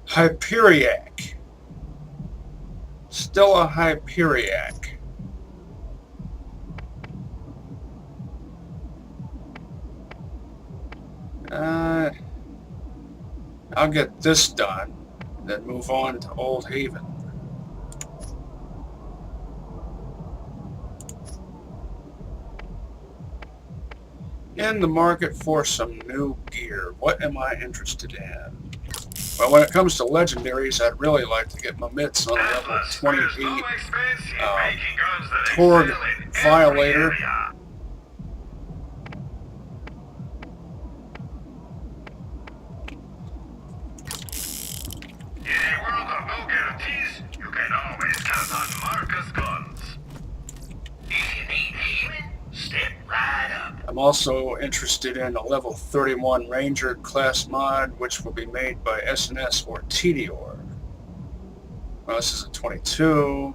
Hyperiac. Still a Hyperiac. I'll get this done, then move on to Old Haven. In the market for some new gear. What am I interested in? Well, when it comes to legendaries, I'd really like to get my mitts on a level 28 Torg Violator. I'm also interested in a level 31 Ranger class mod, which will be made by SNS or Tedior. Well, this is a 22.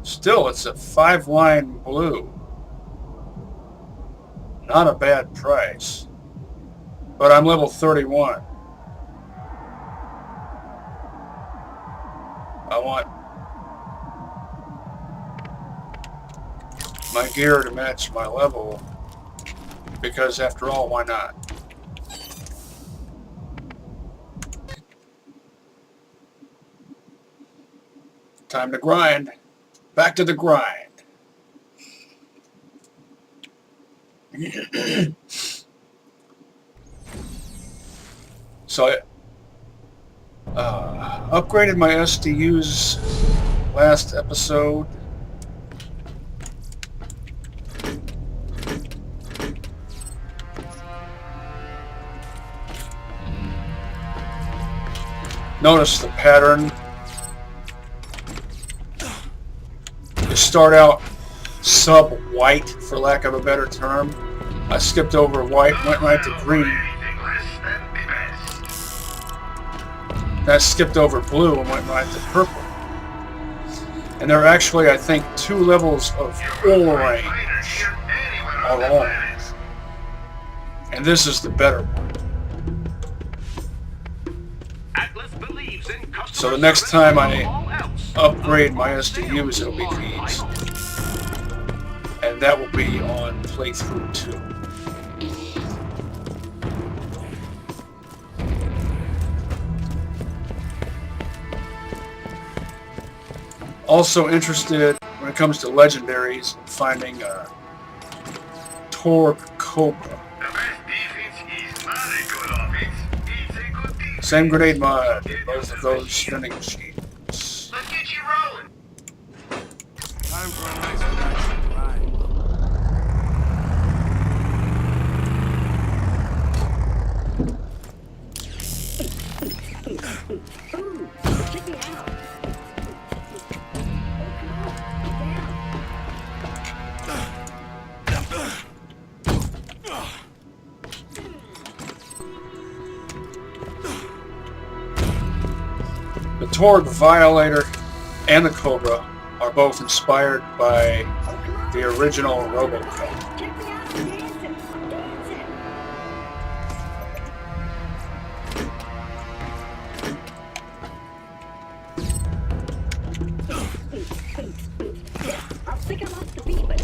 Still, it's a 5-line blue. Not a bad price. But I'm level 31. I want my gear to match my level, because after all, why not? Time to grind. Back to the grind. So I upgraded my SDUs last episode. Notice the pattern. You start out sub-white, for lack of a better term. I skipped over white, went right to green. Then I skipped over blue and went right to purple. And there are actually, I think, 2 levels of orange along. And this is the better one. So the next time I upgrade my SDUs, it'll be these. And that will be on Playthru-2. Also interested, when it comes to legendaries, in finding a Torg Cobra. Same grenade mod, both of those vending machines. Let's get you rolling. Time for a nice relaxing ride. Check it out. The Torg Violator and the Cobra are both inspired by the original RoboCop. Check me out, I'm dancing. I'll think I'm off the beat, but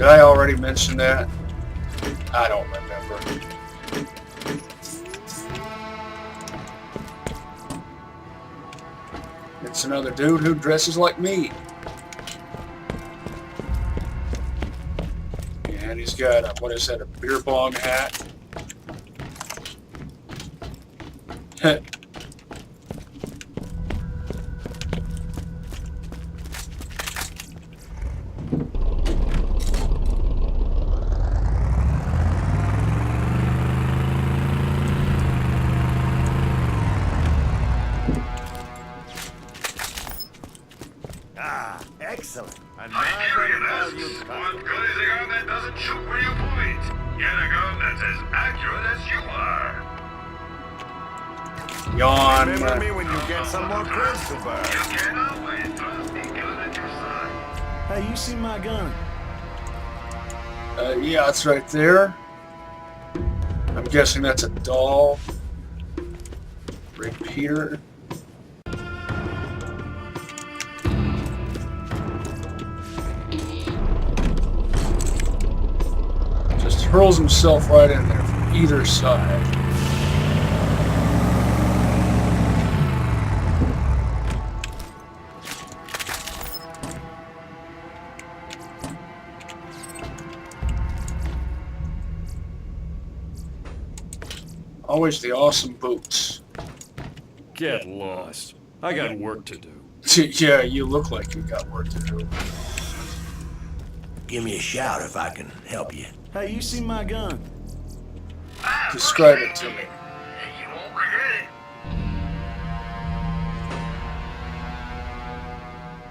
Did I already mention that? I don't remember. It's another dude who dresses like me. And he's got a, what is that, a beer bong hat? Excellent. I hear you, Ness. What good is a gun that doesn't shoot where you point? Get a gun that's as accurate as you are. Yawn. Remember me when you get some more cribs to burn. You can always trust me, gun at your side. Hey, you see my gun? Yeah, it's right there. I'm guessing that's a doll. Repeater. Just hurls himself right in there from either side. Always the awesome boots. Get lost. I got work to do. Yeah, you look like you got work to do. Give me a shout if I can help you. Hey, you see my gun? Describe it to me. You won't regret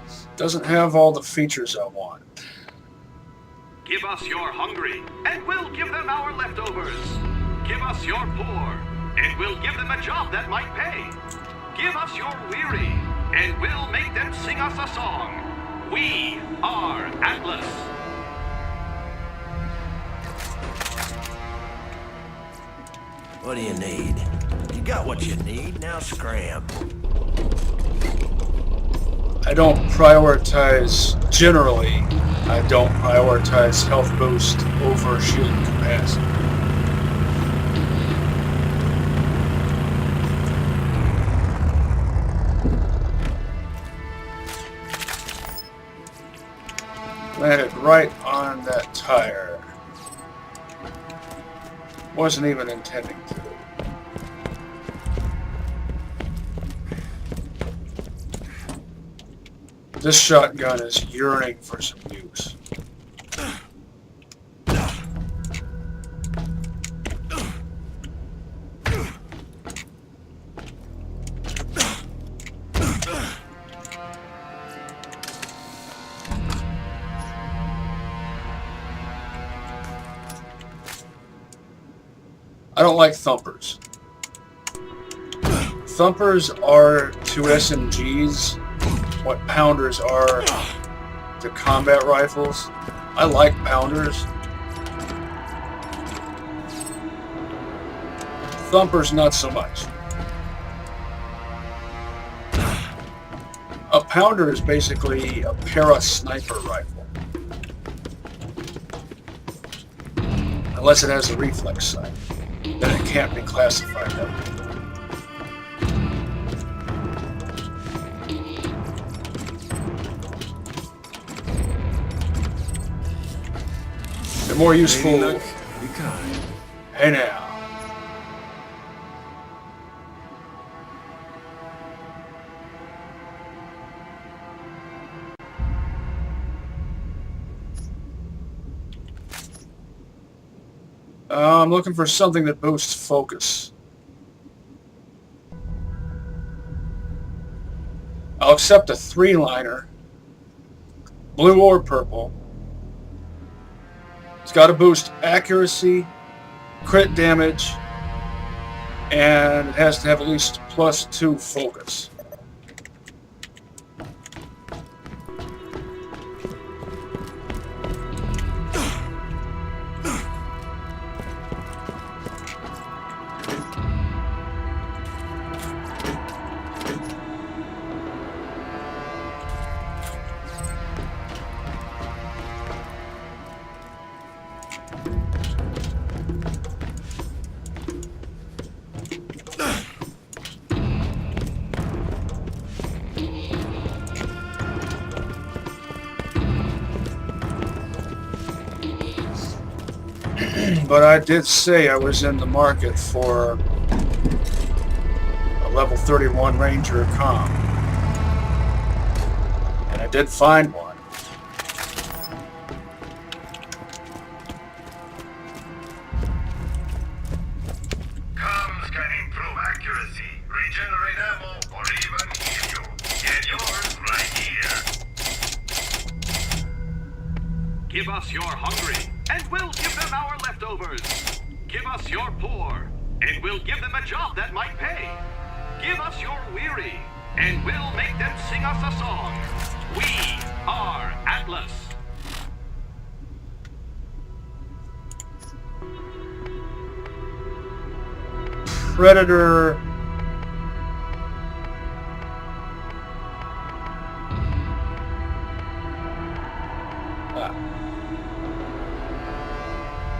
it. Doesn't have all the features I want. Give us your hungry, and we'll give them our leftovers. Give us your poor, and we'll give them a job that might pay. Give us your weary, and we'll make them sing us a song. We are Atlas. What do you need? You got what you need, now scram. I don't prioritize, generally, I don't prioritize health boost over shield capacity. Landed right on that tire. Wasn't even intending to. This shotgun is yearning for some use. I don't like thumpers. Thumpers are to SMGs what pounders are to combat rifles. I like pounders. Thumpers, not so much. A pounder is basically a para-sniper rifle. Unless it has a reflex sight. Then it can't be classified that way. They're more useful. Be kind. Hey now. I'm looking for something that boosts focus. I'll accept a 3-liner, blue or purple. It's got to boost accuracy, crit damage, and it has to have at least +2 focus. But I did say I was in the market for a level 31 Ranger comm. And I did find one. Comms can improve accuracy, regenerate ammo, or even heal you. Get yours right here. Give us your hungry, and we'll give them our leftovers. Give us your poor, and we'll give them a job that might pay. Give us your weary, and we'll make them sing us a song. We are Atlas. Predator.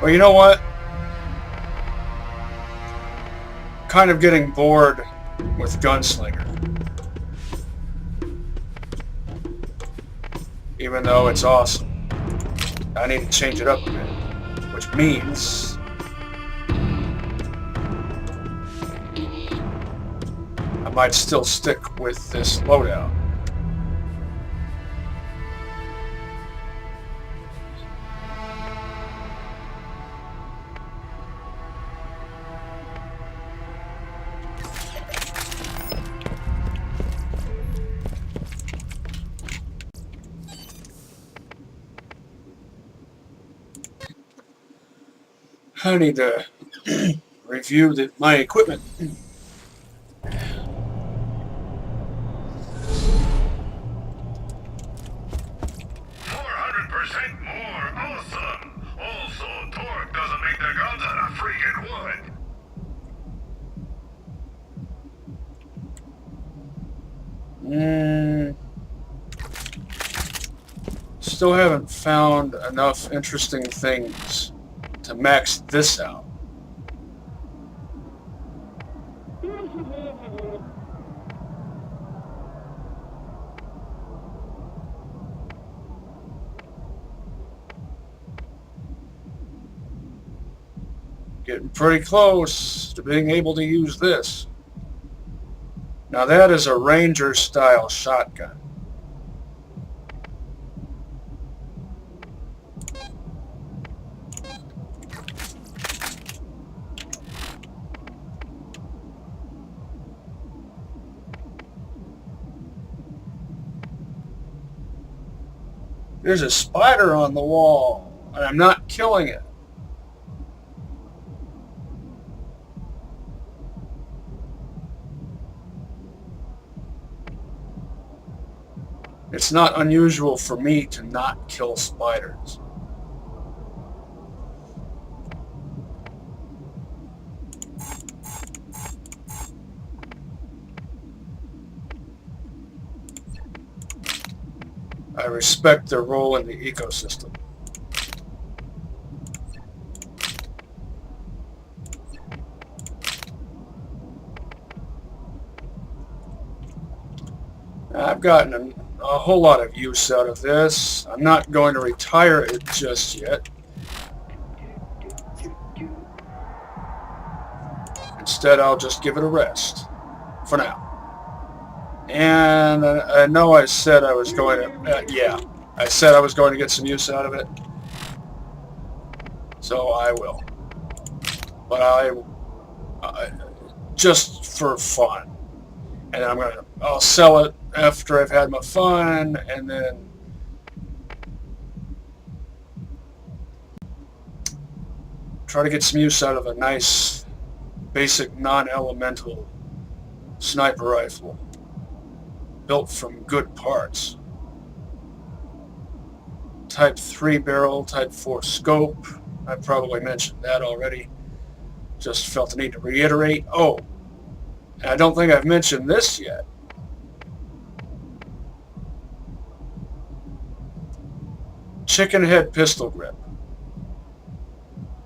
Well, you know what? Kind of getting bored with Gunslinger. Even though it's awesome. I need to change it up a bit. Which means I might still stick with this loadout. I need to review my equipment. 400% more awesome. Also, torque doesn't make the guns out of freaking wood. Still haven't found enough interesting things to max this out. Getting pretty close to being able to use this. Now that is a Ranger style shotgun. There's a spider on the wall, and I'm not killing it. It's not unusual for me to not kill spiders. I respect their role in the ecosystem. I've gotten a whole lot of use out of this. I'm not going to retire it just yet. Instead, I'll just give it a rest for now. And I know I said I was going to, I said I was going to get some use out of it. So I will. But I just for fun. And I'll sell it after I've had my fun, and then try to get some use out of a nice, basic, non-elemental sniper rifle built from good parts. Type 3 barrel, Type 4 scope. I probably mentioned that already. Just felt the need to reiterate. Oh, I don't think I've mentioned this yet. Chicken head pistol grip.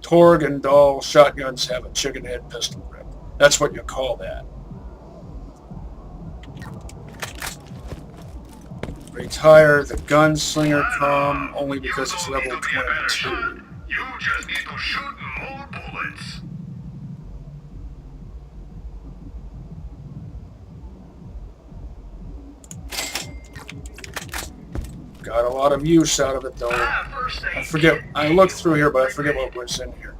Torg and Dahl shotguns have a chicken head pistol grip. That's what you call that. Retire the gunslinger comm only because it's level 22. You just need to shoot more bullets. Got a lot of use out of it though. I forget, I looked through here, but I forget what was in here.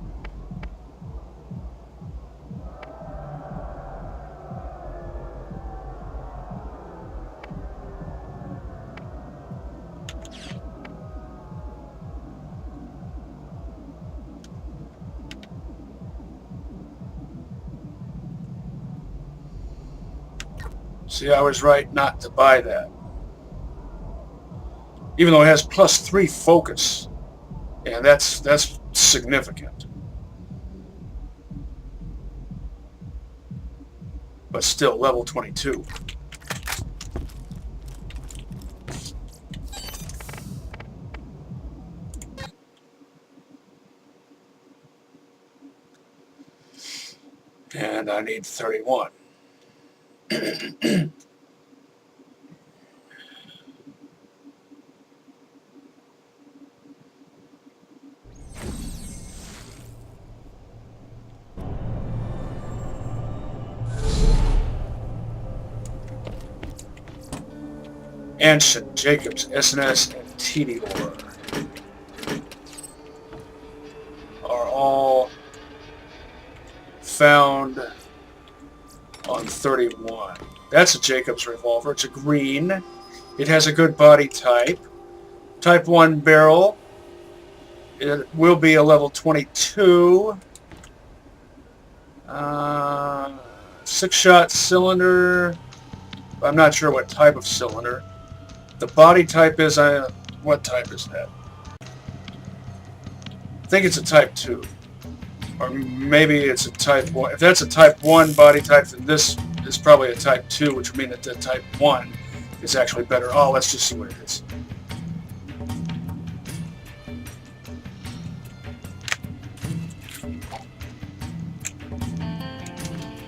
See, I was right not to buy that. Even though it has +3 focus. And that's significant. But still, level 22. And I need 31. Anshin, Jacobs, SNS, and Tedior are all found on 31. That's a Jacobs revolver. It's a green. It has a good body type. Type 1 barrel. It will be a level 22. 6-shot cylinder. I'm not sure what type of cylinder. The body type is, what type is that? I think it's a type 2. Or maybe it's a type 1. If that's a type 1 body type, then this is probably a type 2, which would mean that the type 1 is actually better. Oh, let's just see what it is.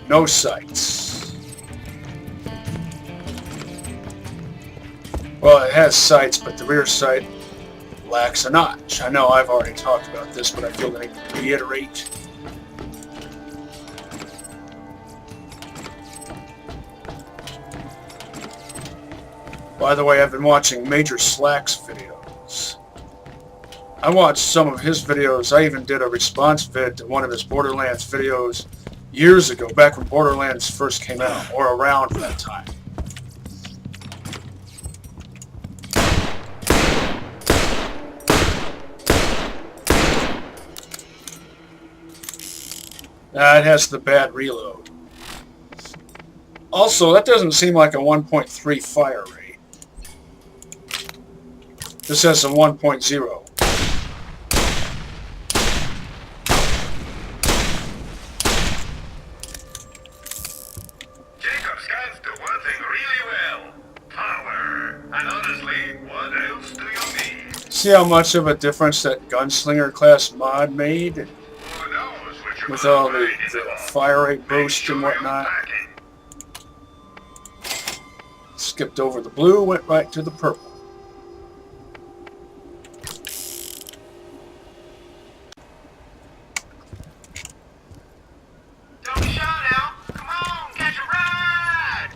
No sights. Well, it has sights, but the rear sight lacks a notch. I know I've already talked about this, but I feel the need to reiterate. By the way, I've been watching Major Slack's videos. I watched some of his videos. I even did a response vid to one of his Borderlands videos years ago, back when Borderlands first came out, or around that time. It has the bad reload. Also, that doesn't seem like a 1.3 fire rate. This has a 1.0. Jacob scans do one thing really well. Power. And honestly, what else do you need? See how much of a difference that Gunslinger class mod made? Who knows what you With might all the find in the fire rate Make boost sure and you're whatnot. packing. Skipped over the blue, went right to the purple. Don't be shy now. Come on, catch a ride.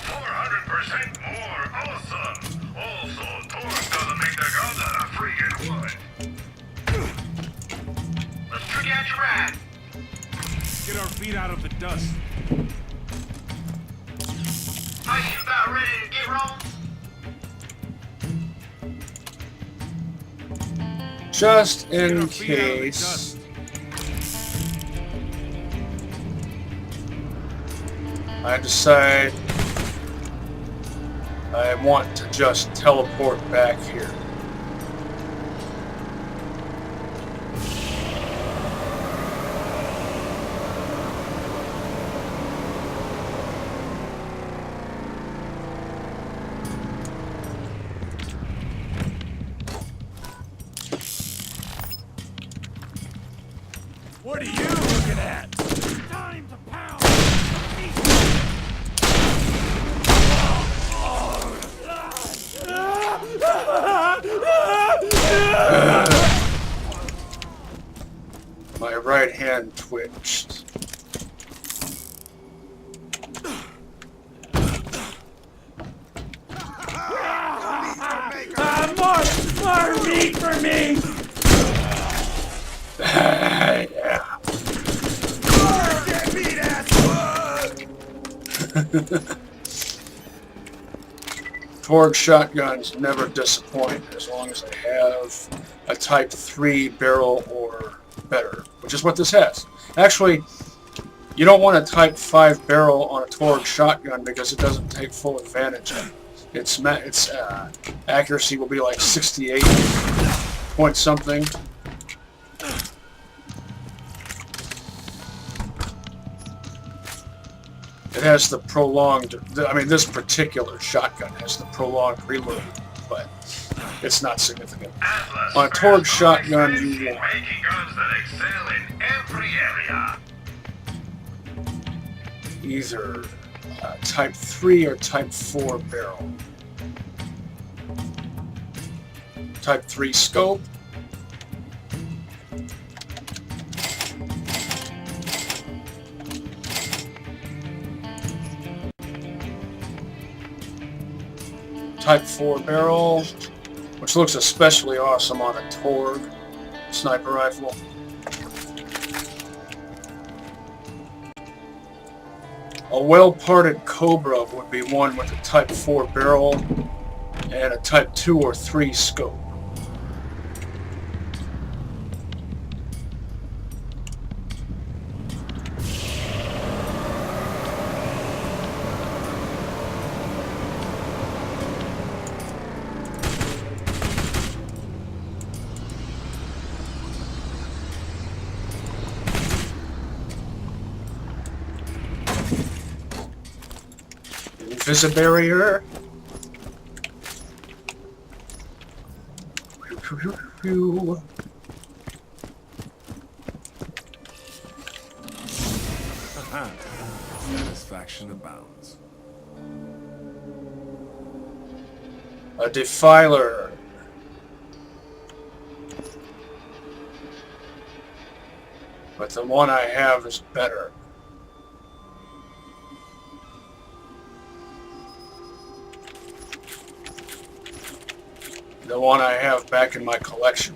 400% more. Awesome. Also, torque doesn't make the gun that I freaking would. Let's trick out your ride. Get our feet out of the dust. Are you about ready to get rolling? Just Get in our feet out of the case. dust. I decide I want to just teleport back here. What are you looking at? Time to pound. My right hand twitched. More meat for me! Yeah. Deadbeat ass! Torgue shotguns never disappoint as long as they have a Type 3 barrel or better, which is what this has. Actually, you don't want a Type 5 barrel on a Torg shotgun because it doesn't take full advantage of it. Its accuracy will be like 68 point something. It has the prolonged, I mean, this particular shotgun has the prolonged reload, but it's not significant. Atlas On a Torg shotgun, making you want guns that excel in every area. either Type 3 or Type 4 barrel. Type 3 scope. Type 4 barrel, which looks especially awesome on a Torg sniper rifle. A well-parted Cobra would be one with a Type 4 barrel and a Type 2 or 3 scope. Invisibarrier. Satisfaction abounds. A defiler. But the one I have is better. The one I have back in my collection.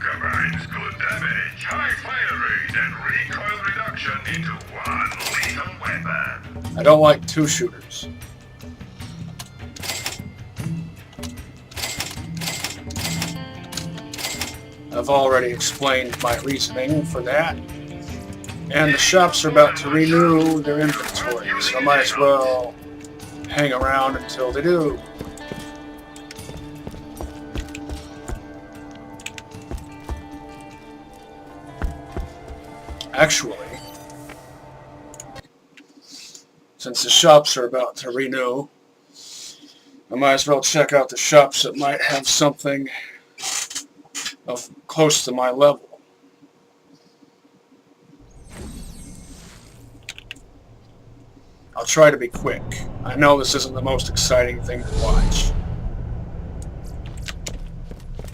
Combines good damage, high fire rate, and recoil reduction into one lethal weapon. I don't like two shooters. I've already explained my reasoning for that. And the shops are about to renew their inventory, so I might as well hang around until they do. Actually, since the shops are about to renew, I might as well check out the shops that might have something of close to my level. I'll try to be quick. I know this isn't the most exciting thing to watch.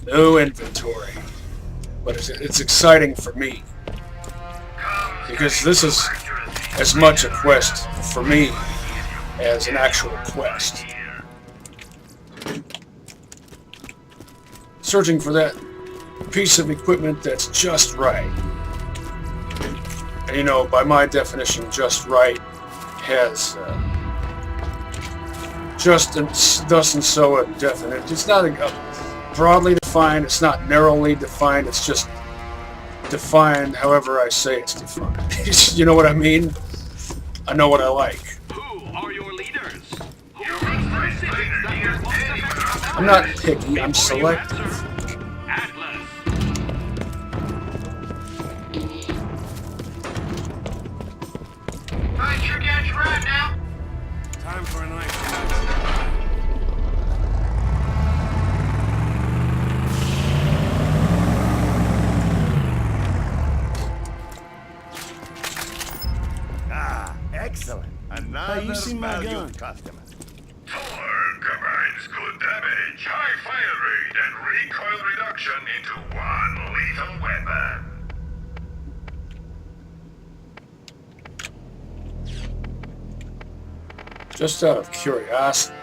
No inventory. But it's exciting for me. Because this is as much a quest for me as an actual quest. Searching for that piece of equipment that's just right. And you know, by my definition, just right has just and thus and so a definite. It's not broadly defined, it's not narrowly defined, it's just defined however I say it's defined. You know what I mean? I know what I like. Who are your leaders? I'm not picky, I'm selective. Atlas. I sure got you right now. Time for a nice Excellent. Another Hey, you see my valued gun? customer. Torg combines good damage, high fire rate, and recoil reduction into one lethal weapon. Just out of curiosity.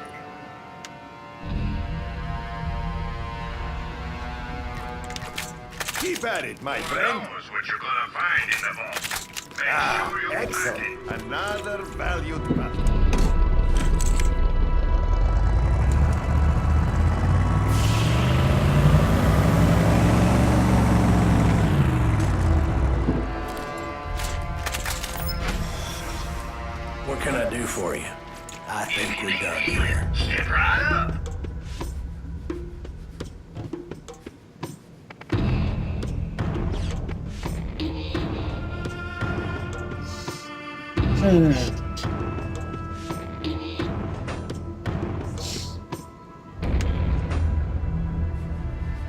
Keep at it, my Who friend. knows what you're gonna find in the vault? Make sure you Excellent. pack it. Another valued battle. What can I do for you? I think we're done here. Step right up.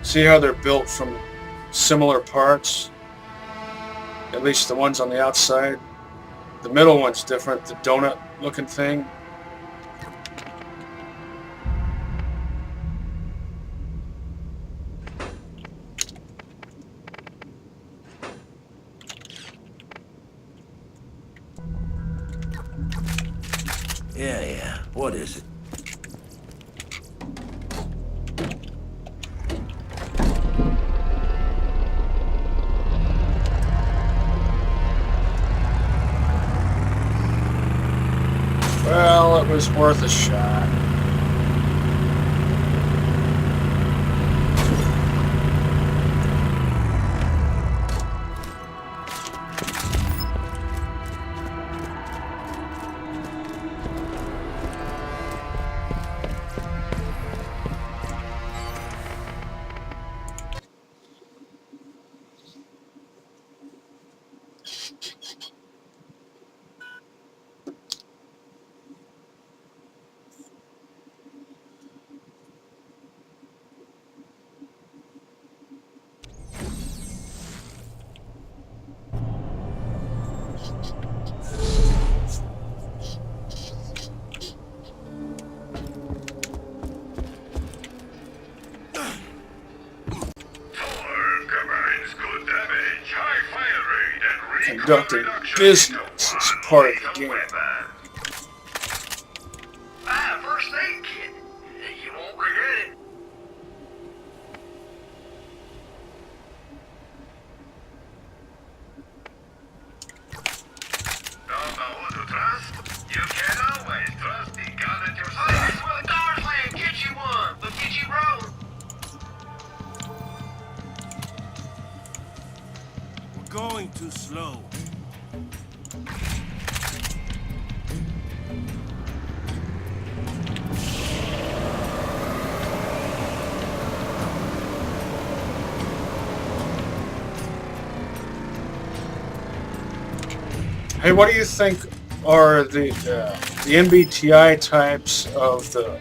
See how they're built from similar parts? At least the ones on the outside. The middle one's different, the donut looking thing. Yeah. What is it? Well, it was worth a shot. Conducting business is part of the game. First aid kit. You won't regret it. Don't know who to trust? You can always trust the gun at your side. That's where the door's laying. Get you one. They'll get you rolling. We're going too slow. Hey, what do you think are the MBTI types of the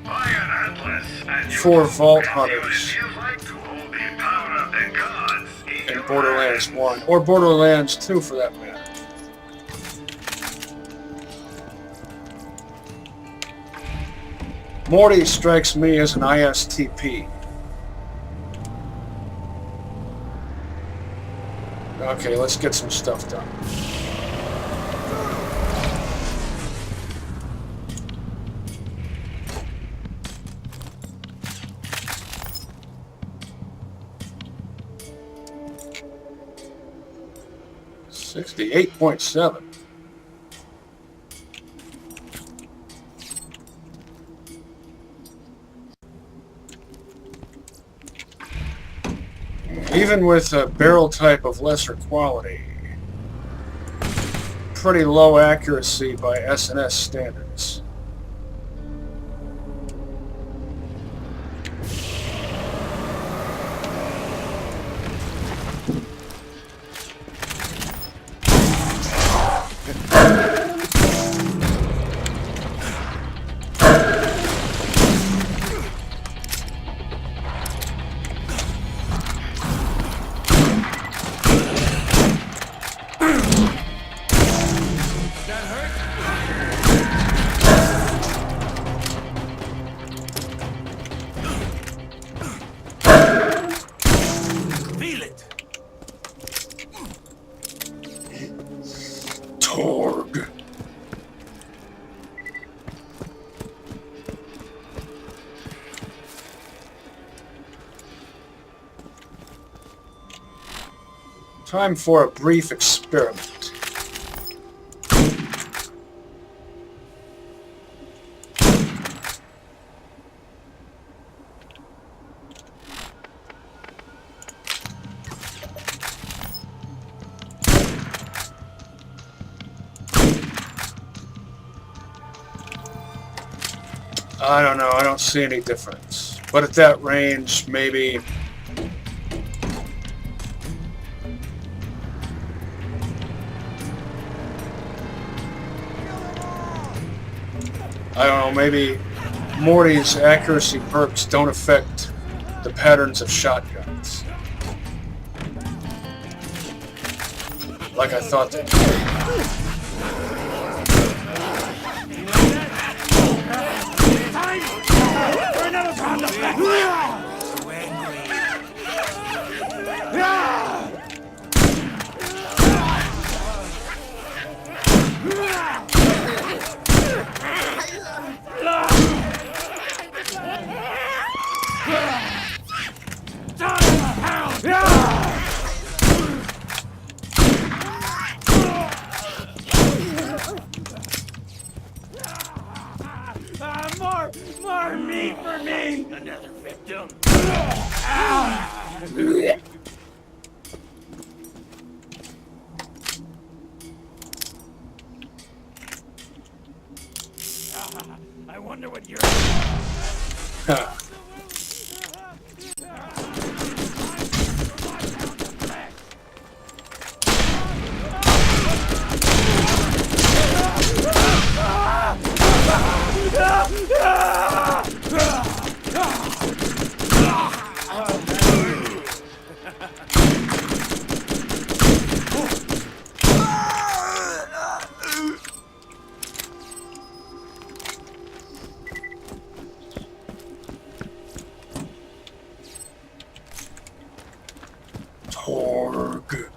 Iron Atlas, and you 4 know Vault exactly what it Hunters feels like to hold the power of the gods in in your Borderlands hands. 1, or Borderlands 2 for that matter? Mordy strikes me as an ISTP. Okay, let's get some stuff done. $68.7. Even with a barrel type of lesser quality, pretty low accuracy by S&S standards. Time for a brief experiment. I don't know, I don't see any difference. But at that range, maybe... I don't know, maybe Morty's accuracy perks don't affect the patterns of shotguns. Like I thought they did. More meat for me! Another victim. I wonder what you're... Torg.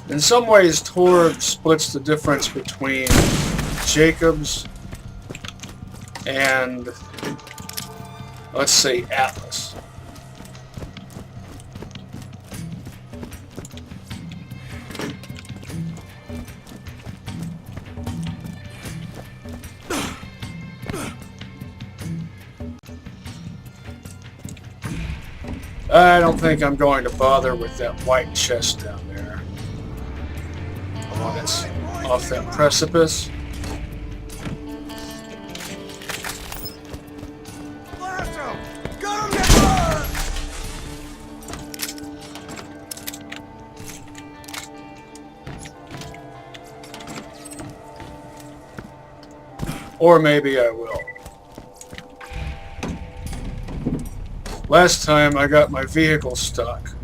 In some ways, Torg splits the difference between Jacobs and, let's say, Atlas. I don't think I'm going to bother with that white chest down there. The one that's off that precipice. Or maybe I will. Last time I got my vehicle stuck.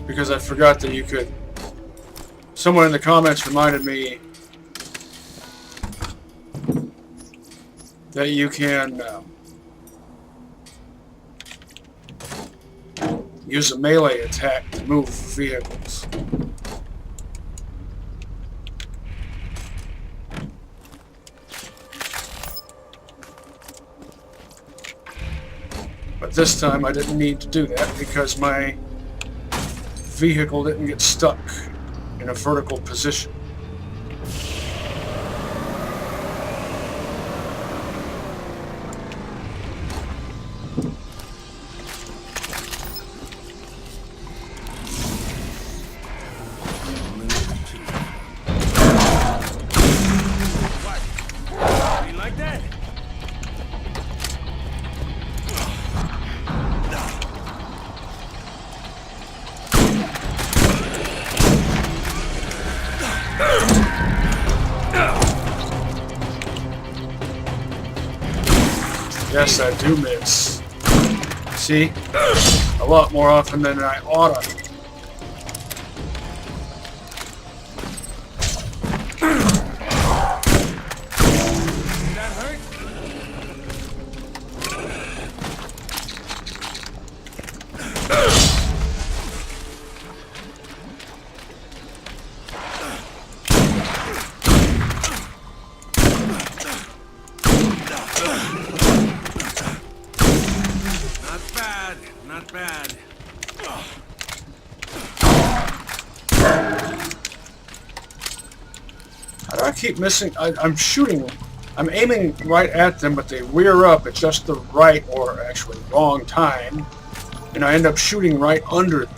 Because I forgot that you could... Someone in the comments reminded me that you can use a melee attack to move vehicles. But this time I didn't need to do that because my vehicle didn't get stuck in a vertical position. Yes, I do miss. See? A lot more often than I oughta. That hurt? I keep missing? I'm shooting. I'm aiming right at them, but they rear up at just the right, or actually wrong time, and I end up shooting right under them.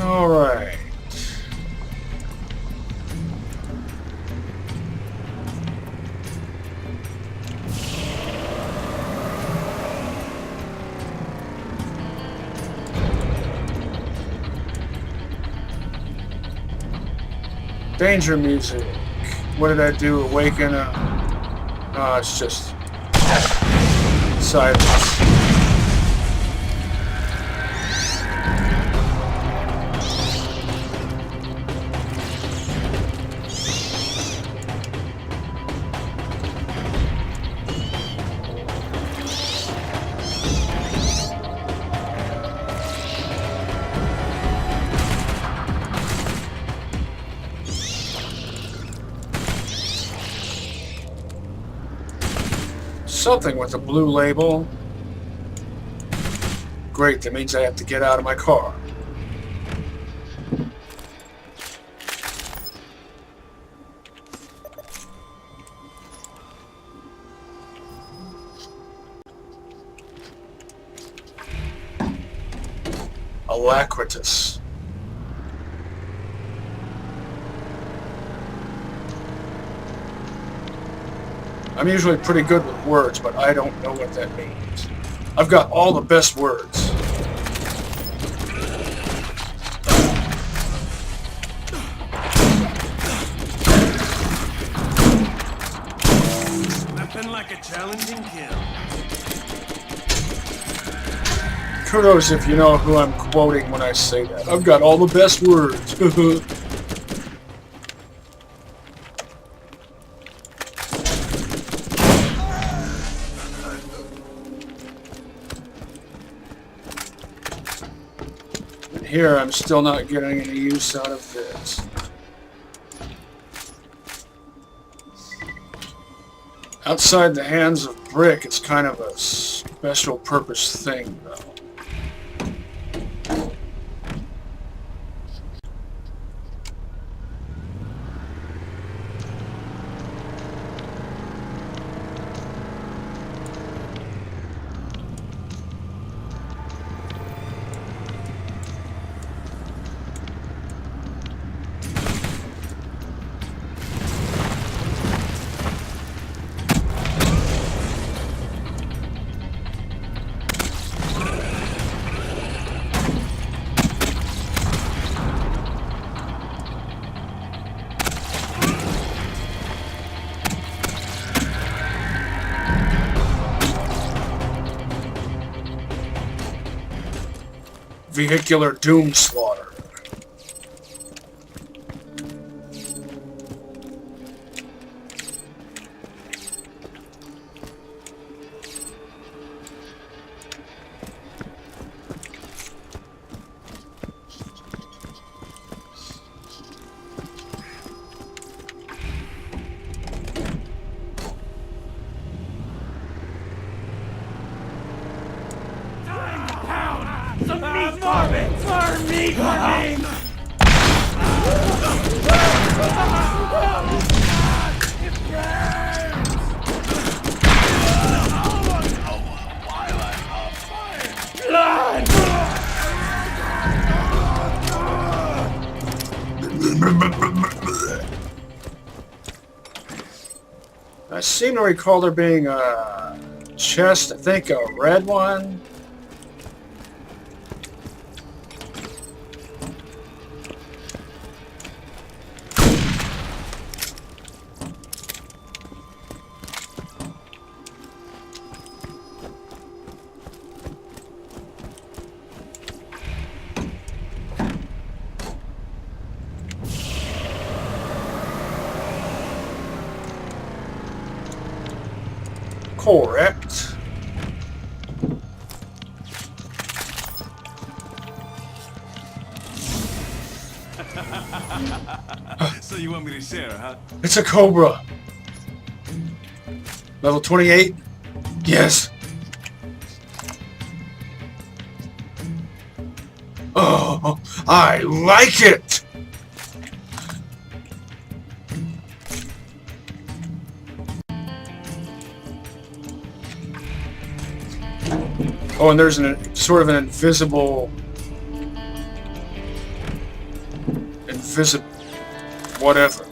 All right. Danger music. What did I do? Awaken? No, it's just silence. Something with a blue label. Great, that means I have to get out of my car. Alacritus. I'm usually pretty good with words, but I don't know what that means. I've got all the best words. Nothing like a challenging kill. Kudos if you know who I'm quoting when I say that. I've got all the best words. Here, I'm still not getting any use out of this. Outside the hands of Brick, it's kind of a special purpose thing, though. Vehicular doom slaughter. I seem to recall there being a chest, I think a red one. Correct. So you want me to share, huh? It's a Cobra. Level 28? Yes. Oh, I like it! Oh, and there's sort of an invisible whatever.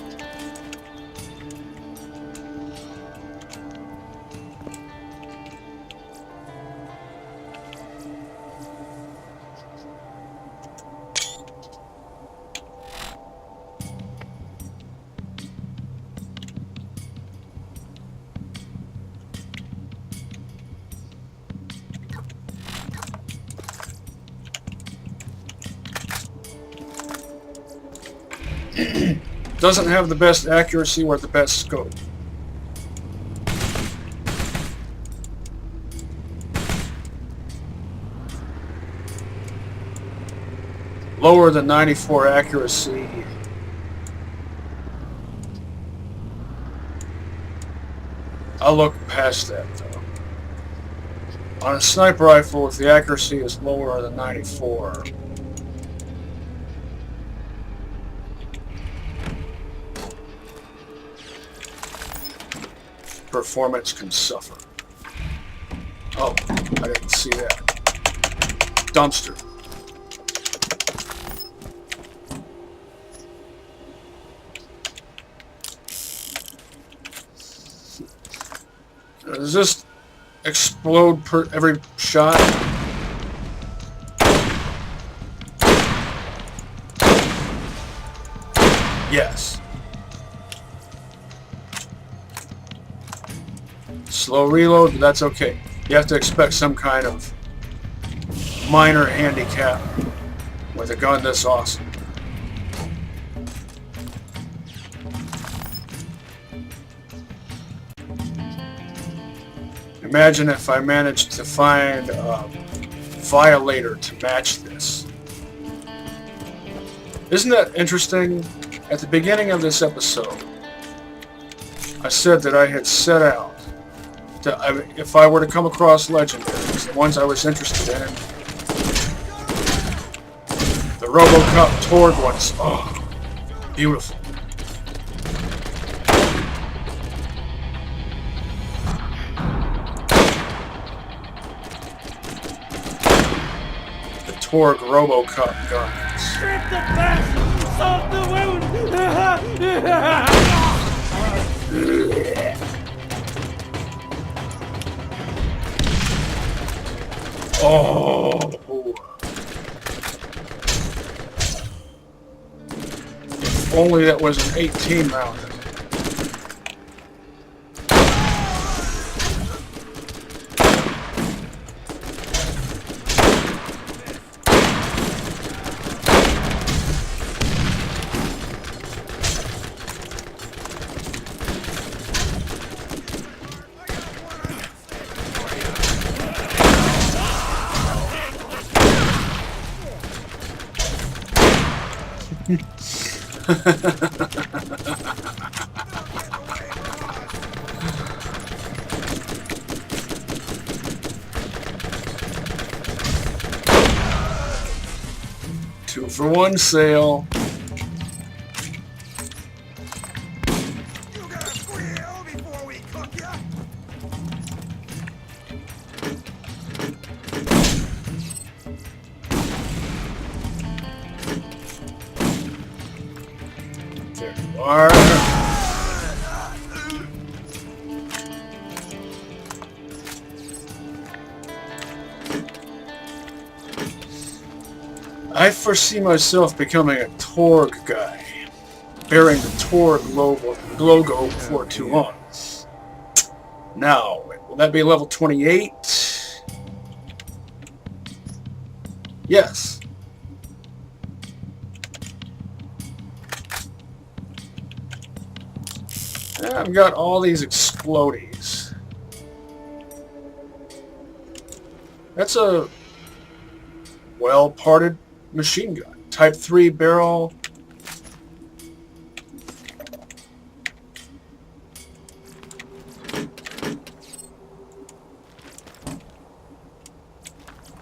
Doesn't have the best accuracy or the best scope. Lower than 94 accuracy. I'll look past that though. On a sniper rifle, if the accuracy is lower than 94, performance can suffer. Oh, I didn't see that. Dumpster. Does this explode per every shot? Yes. Slow reload, but that's okay. You have to expect some kind of minor handicap with a gun this awesome. Imagine if I managed to find a violator to match this. Isn't that interesting? At the beginning of this episode, I said that I had set out to, if I were to come across legendaries, the ones I was interested in, the RoboCop Torg ones. Oh, beautiful. Torg RoboCop guns. Strip the bastards off the wound! Oh. If only that was an 18 round. Two-for-one sale. You gotta squeal before we cook ya. There you are. I foresee myself becoming a Torg guy, bearing the Torg logo for too long. Now, will that be level 28? Yes. And I've got all these explodies. That's a well-parted machine gun. Type 3 barrel.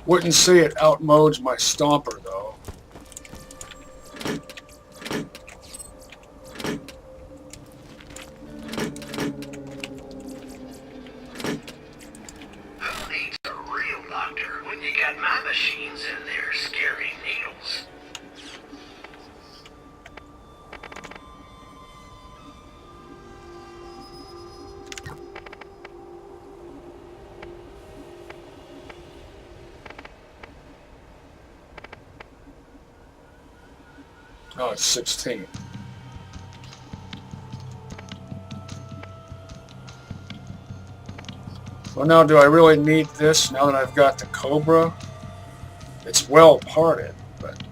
Wouldn't say it outmodes my Stomper, though. Oh, it's 16. Well, now, do I really need this now that I've got the Cobra? It's well parted, but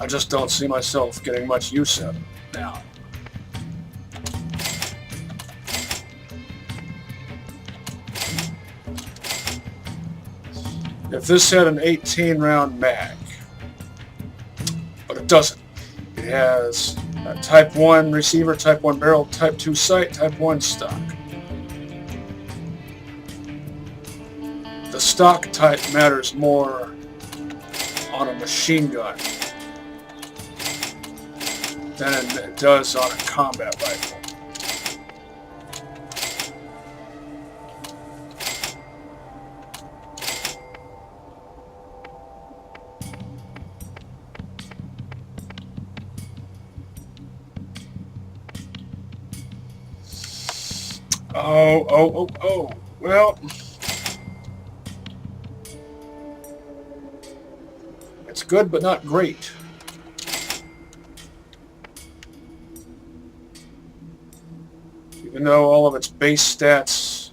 I just don't see myself getting much use out of it now. If this had an 18-round mag, but it doesn't. It has a Type 1 receiver, Type 1 barrel, Type 2 sight, Type 1 stock. The stock type matters more on a machine gun than it does on a combat rifle. Oh. Well, it's good, but not great. Even though all of its base stats,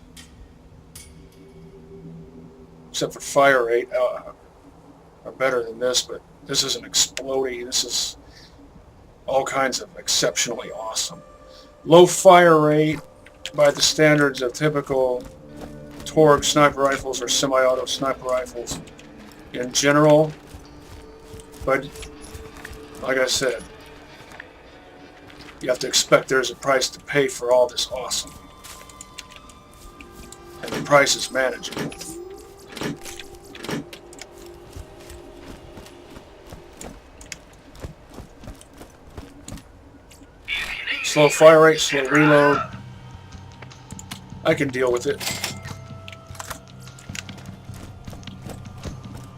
except for fire rate, are better than this, but this isn't explodey. This is all kinds of exceptionally awesome. Low fire rate by the standards of typical Torg sniper rifles or semi-auto sniper rifles in general. But like I said, you have to expect there's a price to pay for all this awesome. And the price is manageable. Slow fire rate, slow reload. I can deal with it.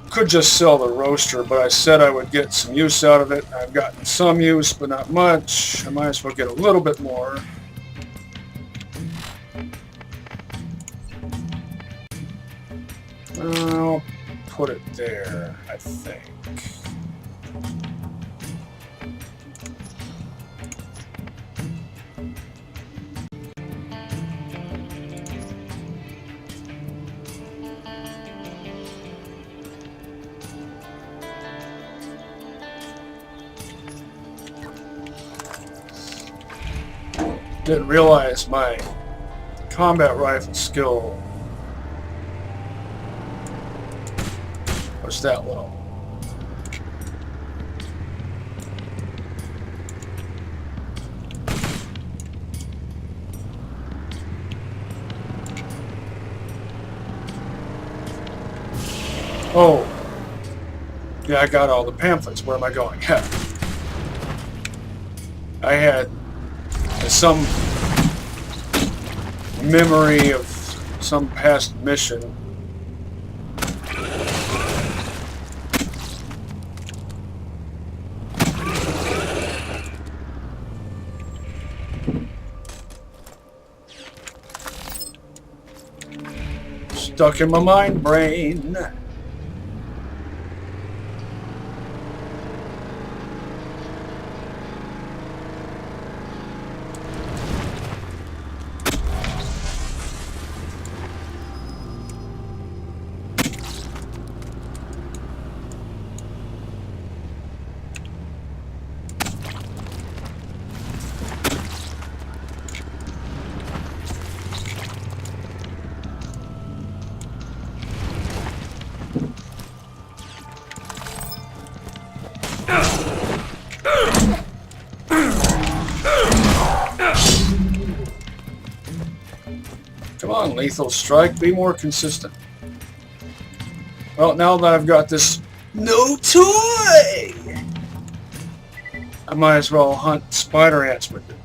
Could just sell the roaster, but I said I would get some use out of it. I've gotten some use, but not much. I might as well get a little bit more. I'll put it there, I think. Didn't realize my combat rifle skill was that low. Oh, yeah, I got all the pamphlets. Where am I going? Yeah. I had some memory of some past mission. Stuck in my mind brain. Come on, Lethal Strike, be more consistent. Well, now that I've got this new toy, I might as well hunt spider ants with it.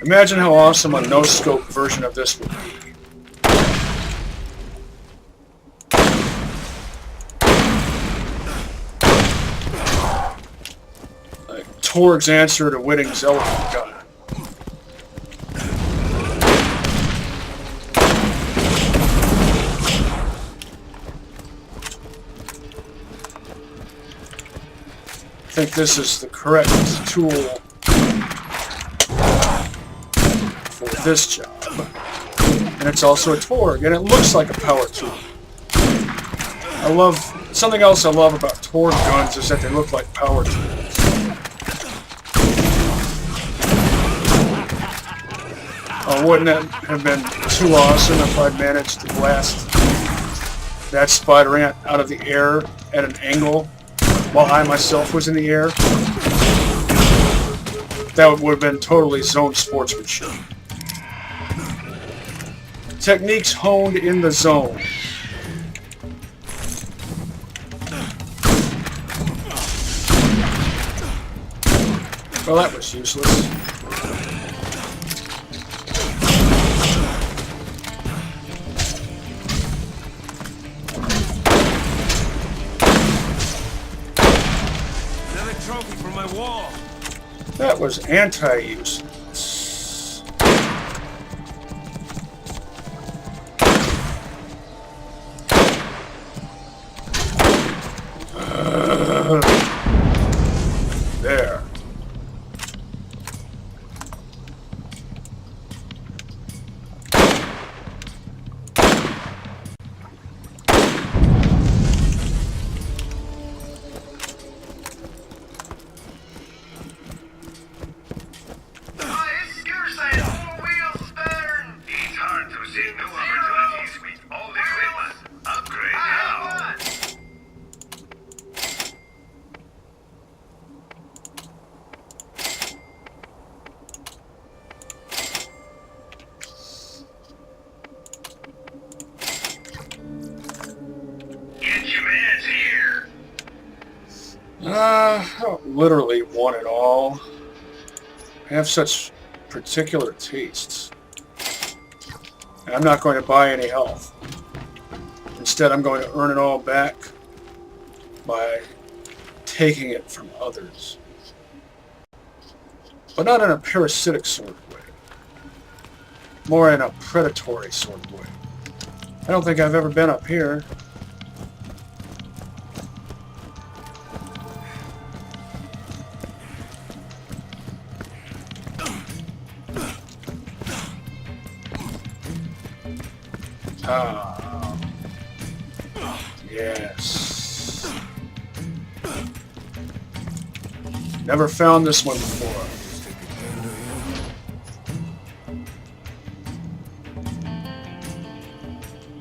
Imagine how awesome a no-scope version of this would be. Like Torg's answer to Whitting's elephant gun. I think this is the correct tool for this job. And it's also a Torg, and it looks like a power tool. Something else I love about Torg guns is that they look like power tools. Oh, wouldn't it have been too awesome if I'd managed to blast that spider ant out of the air at an angle while I myself was in the air? That would have been totally zone sportsmanship. Techniques honed in the zone. Well, that was useless. Another trophy for my wall. That was anti-useless. There. I don't literally want it all. I have such particular tastes. And I'm not going to buy any health. Instead, I'm going to earn it all back by taking it from others. But not in a parasitic sort of way. More in a predatory sort of way. I don't think I've ever been up here. Ah, yes. Never found this one before.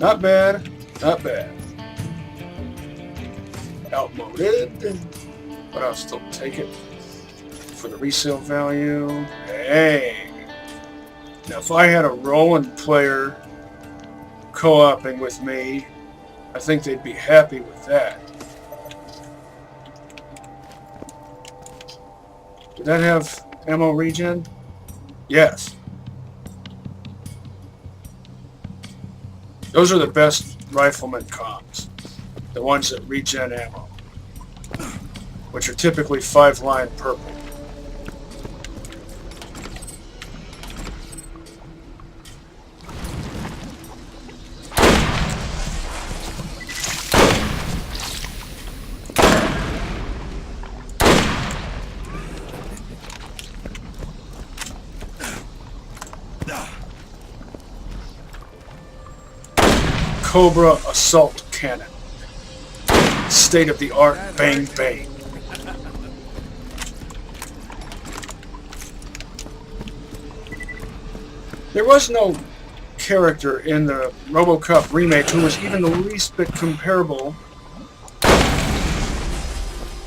Not bad, not bad. Outmoded, but I'll still take it for the resale value. Hey! Now if I had a Roland player co-oping with me, I think they'd be happy with that. Did that have ammo regen? Yes. Those are the best rifleman comms. The ones that regen ammo. Which are typically 5-line purple. Cobra assault cannon. State-of-the-art bang bang. There was no character in the RoboCop remake who was even the least bit comparable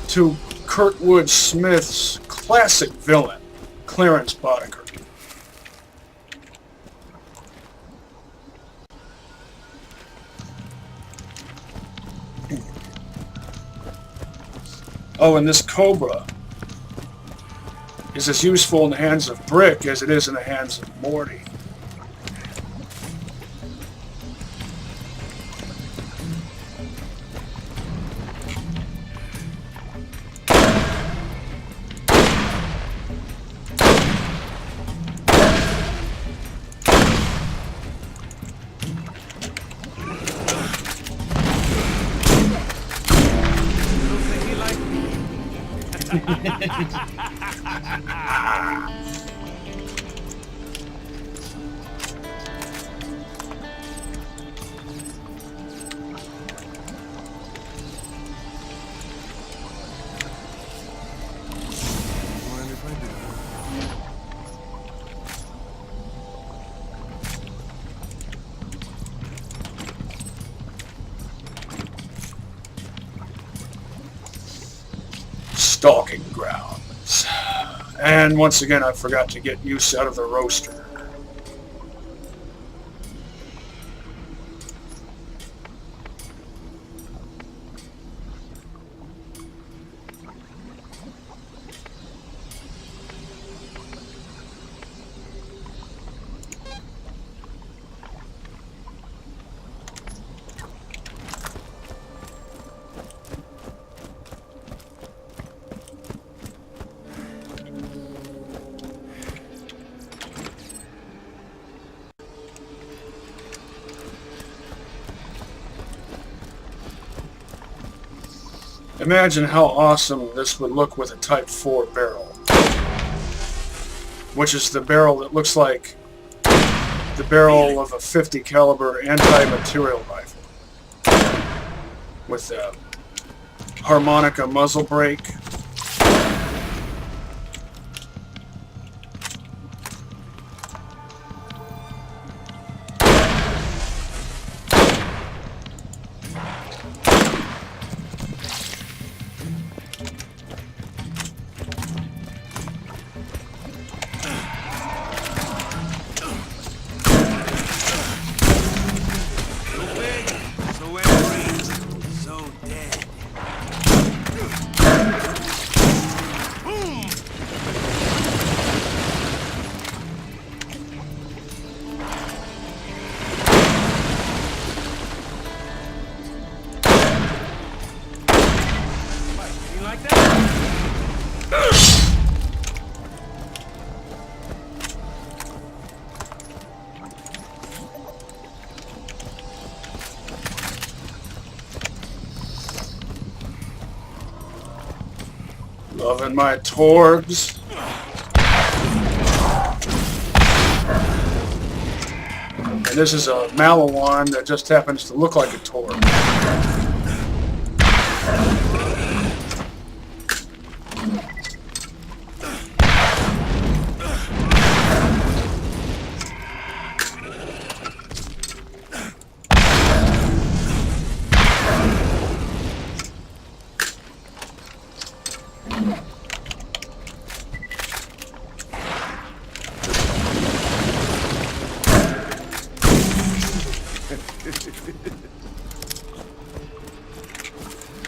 to Kurtwood Smith's classic villain, Clarence Boddicker. Oh, and this Cobra is as useful in the hands of Brick as it is in the hands of Morty. Mind if I do? Stalking grounds. And once again, I forgot to get use out of the roaster. Imagine how awesome this would look with a Type 4 barrel. Which is the barrel that looks like the barrel of a 50 caliber anti-material rifle. With a harmonica muzzle brake. Loving my Torgs. And this is a Malawan that just happens to look like a Torg.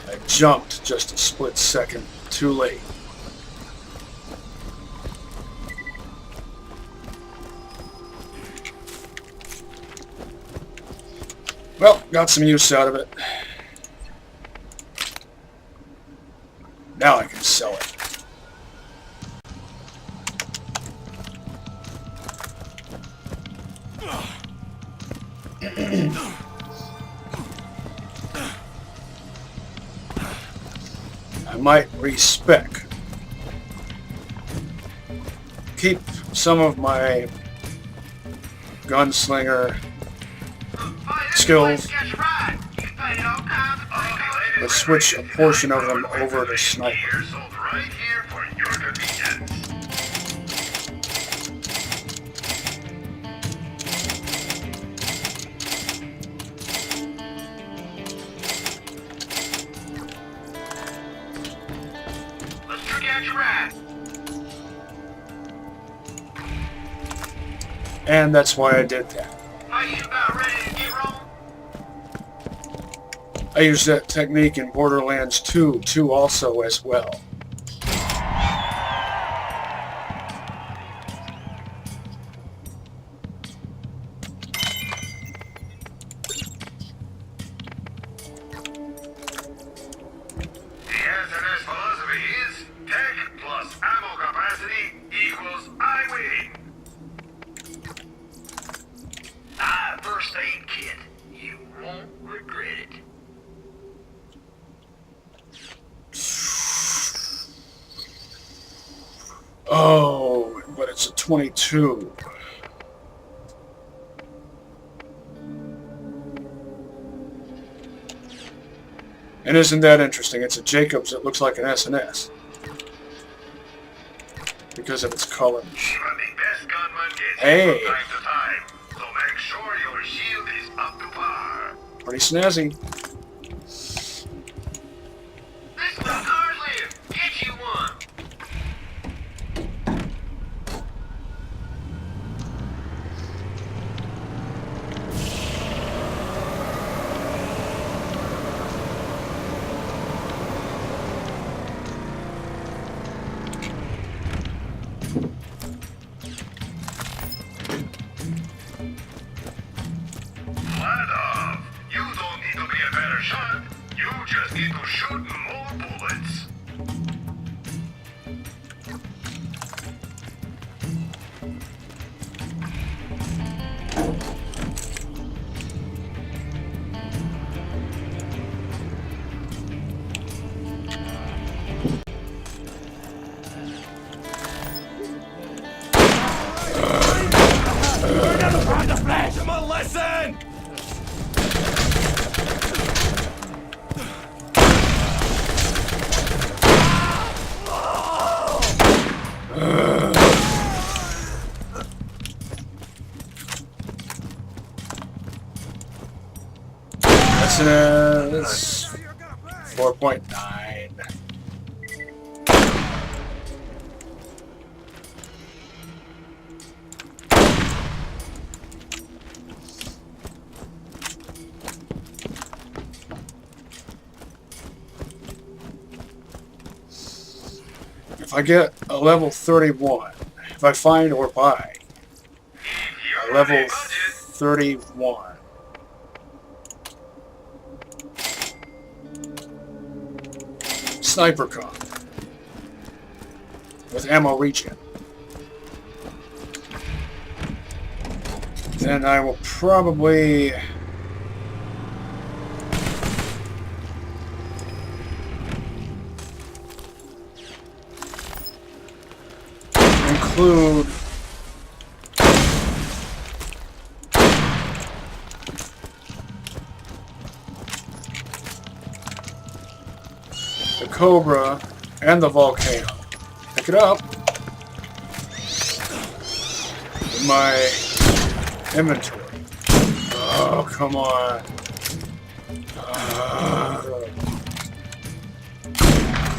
I jumped just a split second too late. Well, got some use out of it. Now I can sell it. I might respec. Keep some of my gunslinger skills, but switch a portion of them over to sniper. Right here for your convenience. Let's trick out your rat. And that's why I did that. Are you about ready to get rolling? I used that technique in Borderlands 2 also as well. First aid kit. You won't regret it. Oh, but it's a 22. And isn't that interesting? It's a Jacobs that looks like an S&S. Because of its color. Even the best gunman gets Hey. from time to time, so make sure your shield is up to par. Pretty snazzy. This is cars live. Get you one. Flat off. You don't need to be a better shot. You just need to shoot more bullets. Give him a lesson! That's 4.9. If I get a level 31, if I find or buy a level 31, sniper con with ammo regen, then I will probably include the Cobra and the Volcano. Pick it up in my inventory. Oh, come on.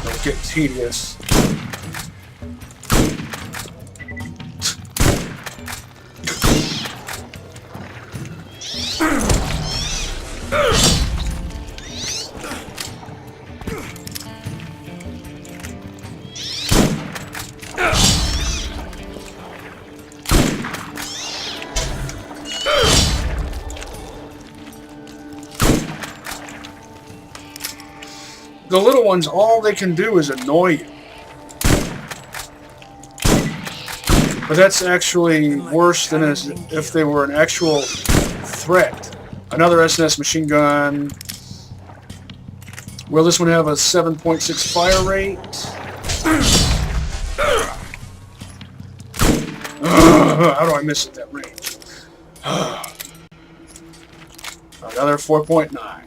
Don't get tedious. The little ones, all they can do is annoy you. But that's actually worse than as if they were an actual threat. Another S&S machine gun. Will this one have a 7.6 fire rate? How do I miss at that range? Another 4.9.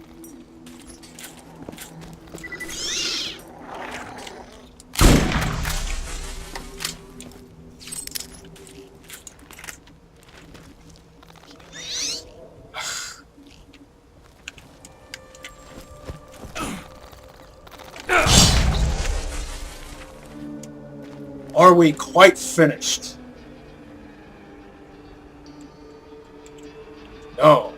Are we quite finished? No.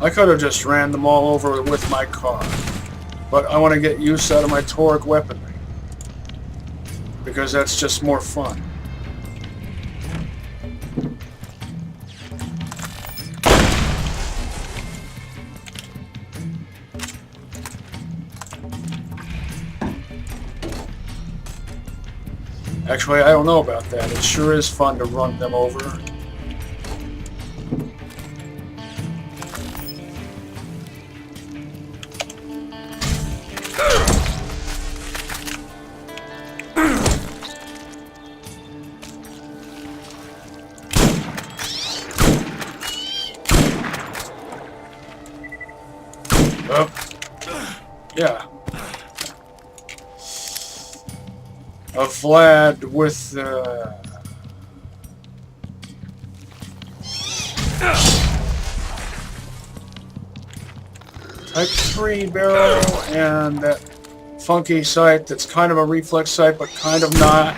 I could have just ran them all over with my car. But I want to get use out of my Torg weaponry. Because that's just more fun. Actually, I don't know about that. It sure is fun to run them over. Oh, yeah. A Vlad with Type 3 barrel and that funky sight that's kind of a reflex sight but kind of not.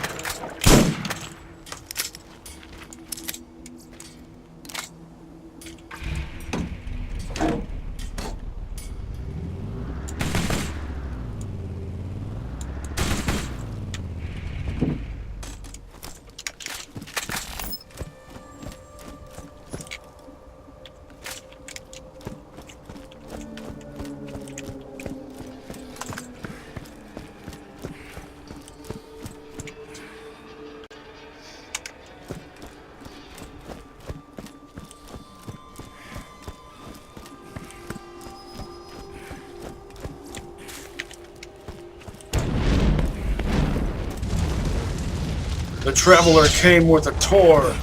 The Traveler came with a Torg.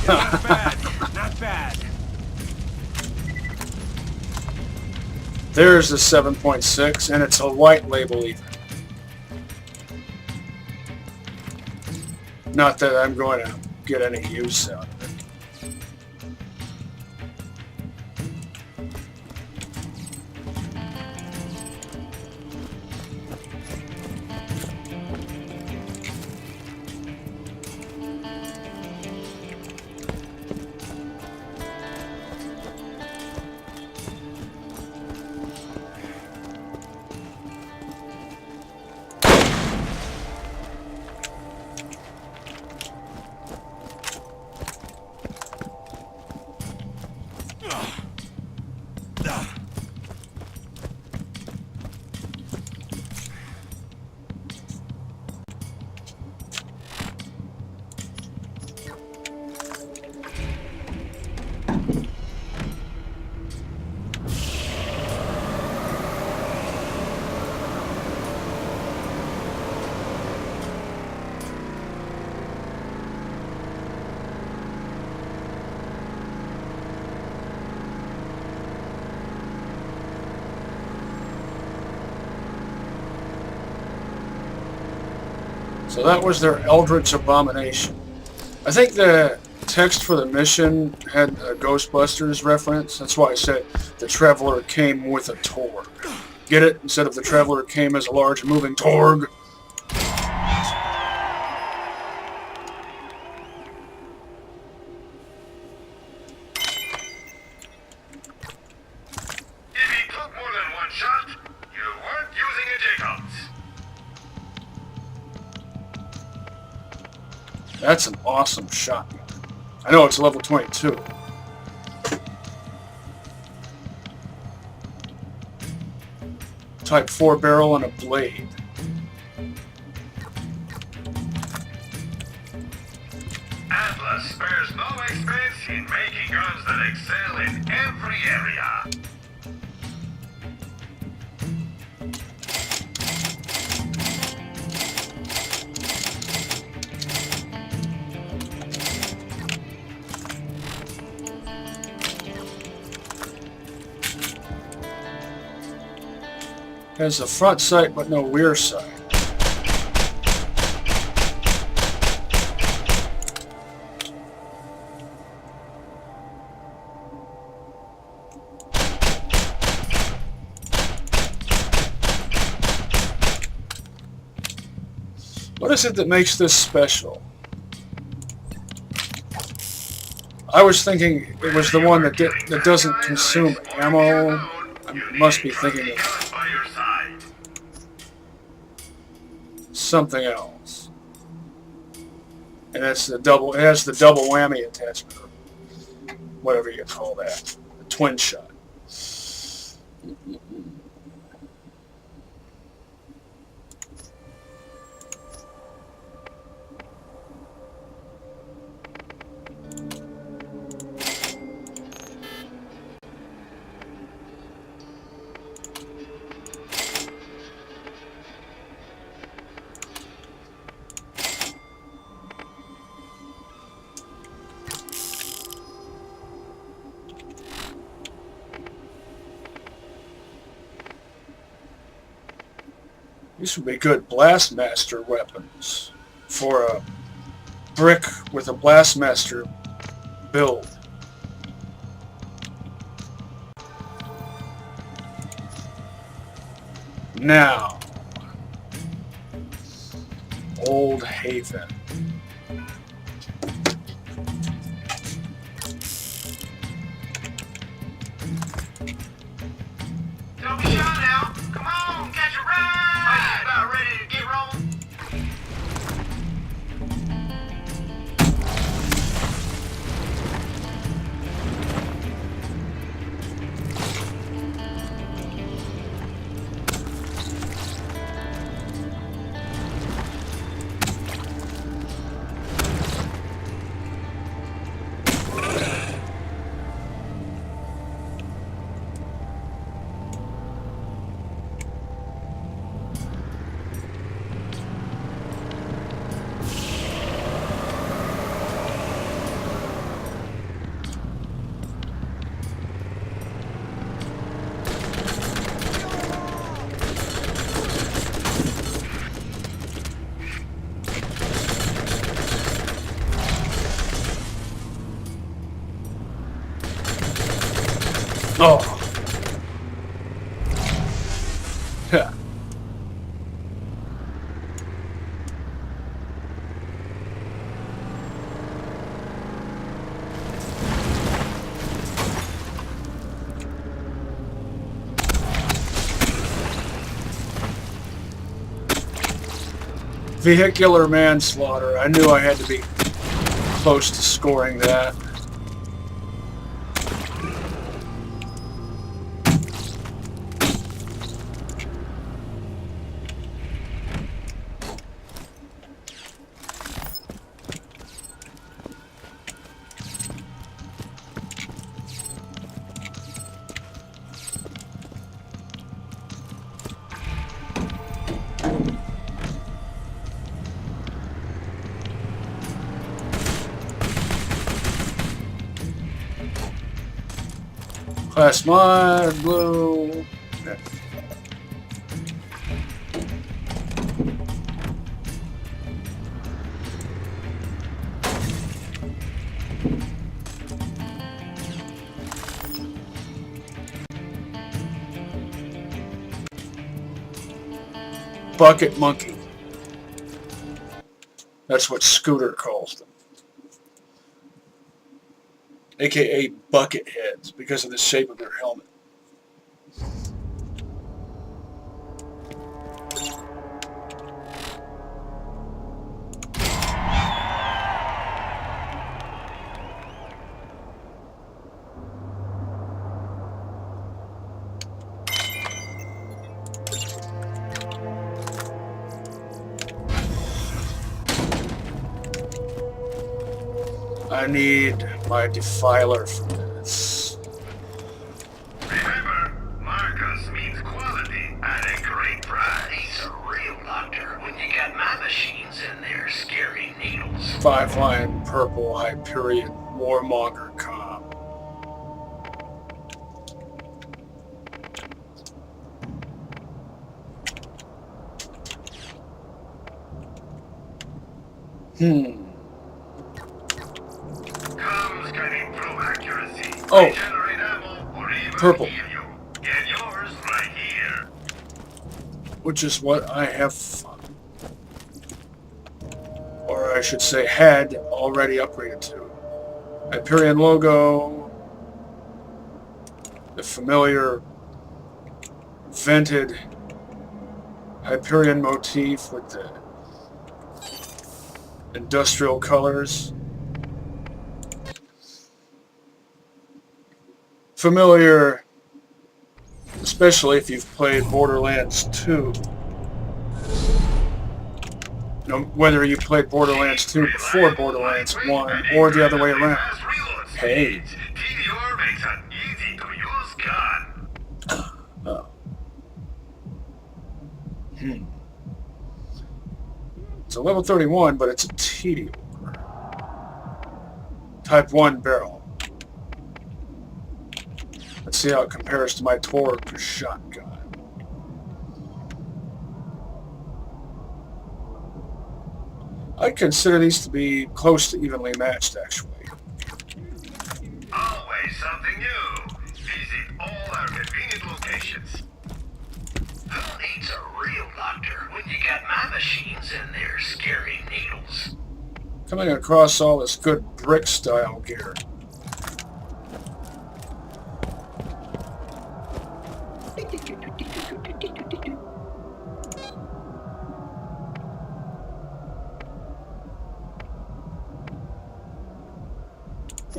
Not bad. Not bad. There's the 7.6, and it's a white label even. Not that I'm going to get any use out of it. So that was their Eldritch Abomination. I think the text for the mission had a Ghostbusters reference. That's why I said the Traveler came with a Torg. Get it? Instead of the Traveler came as a large moving Torg. If he took more than one shot, you weren't using a Jacobs. That's an awesome shotgun. I know it's level 22. Type 4 barrel and a blade. Atlas spares no expense in making guns that excel in every area. Has a front sight but no rear sight. What is it that makes this special? I was thinking it was the one that doesn't consume ammo. I must be thinking of By your side. something else. And that's the double. It has the double whammy attachment, or whatever you call that, the twin shot. These would be good Blastmaster weapons for a brick with a Blastmaster build. Now, Old Haven. Don't be shy now. Come on, catch a ride. Are you about ready to get rolling? Oh. Yeah. Vehicular manslaughter. I knew I had to be close to scoring that. Class mod, blue. Yeah. Bucket monkey. That's what Scooter calls them. AKA bucket heads, because of the shape of their helmet. I need my defiler for this. Remember, Marcus means quality at a great price. He's a real doctor when you got my machines in there, scary needles. 5-line purple Hyperion Warmonger com. Comes getting through accuracy. Oh. Regenerate ammo or even Purple. heal you. Get yours right here. Which is what I have or I should say had already upgraded to. Hyperion logo, the familiar vented Hyperion motif with the industrial colors. Familiar, especially if you've played Borderlands 2. Whether you played Borderlands 2 before Borderlands 1 or the other way around. Hey. TDR makes an easy-to-use gun. Oh. It's a level 31, but it's a TDR. Type 1 barrel. Let's see how it compares to my Torque shotgun. I'd consider these to be close to evenly matched, actually. Always something new. Visit all our convenient locations. Who needs a real doctor when you got my machines and their scary needles? Coming across all this good brick-style gear. If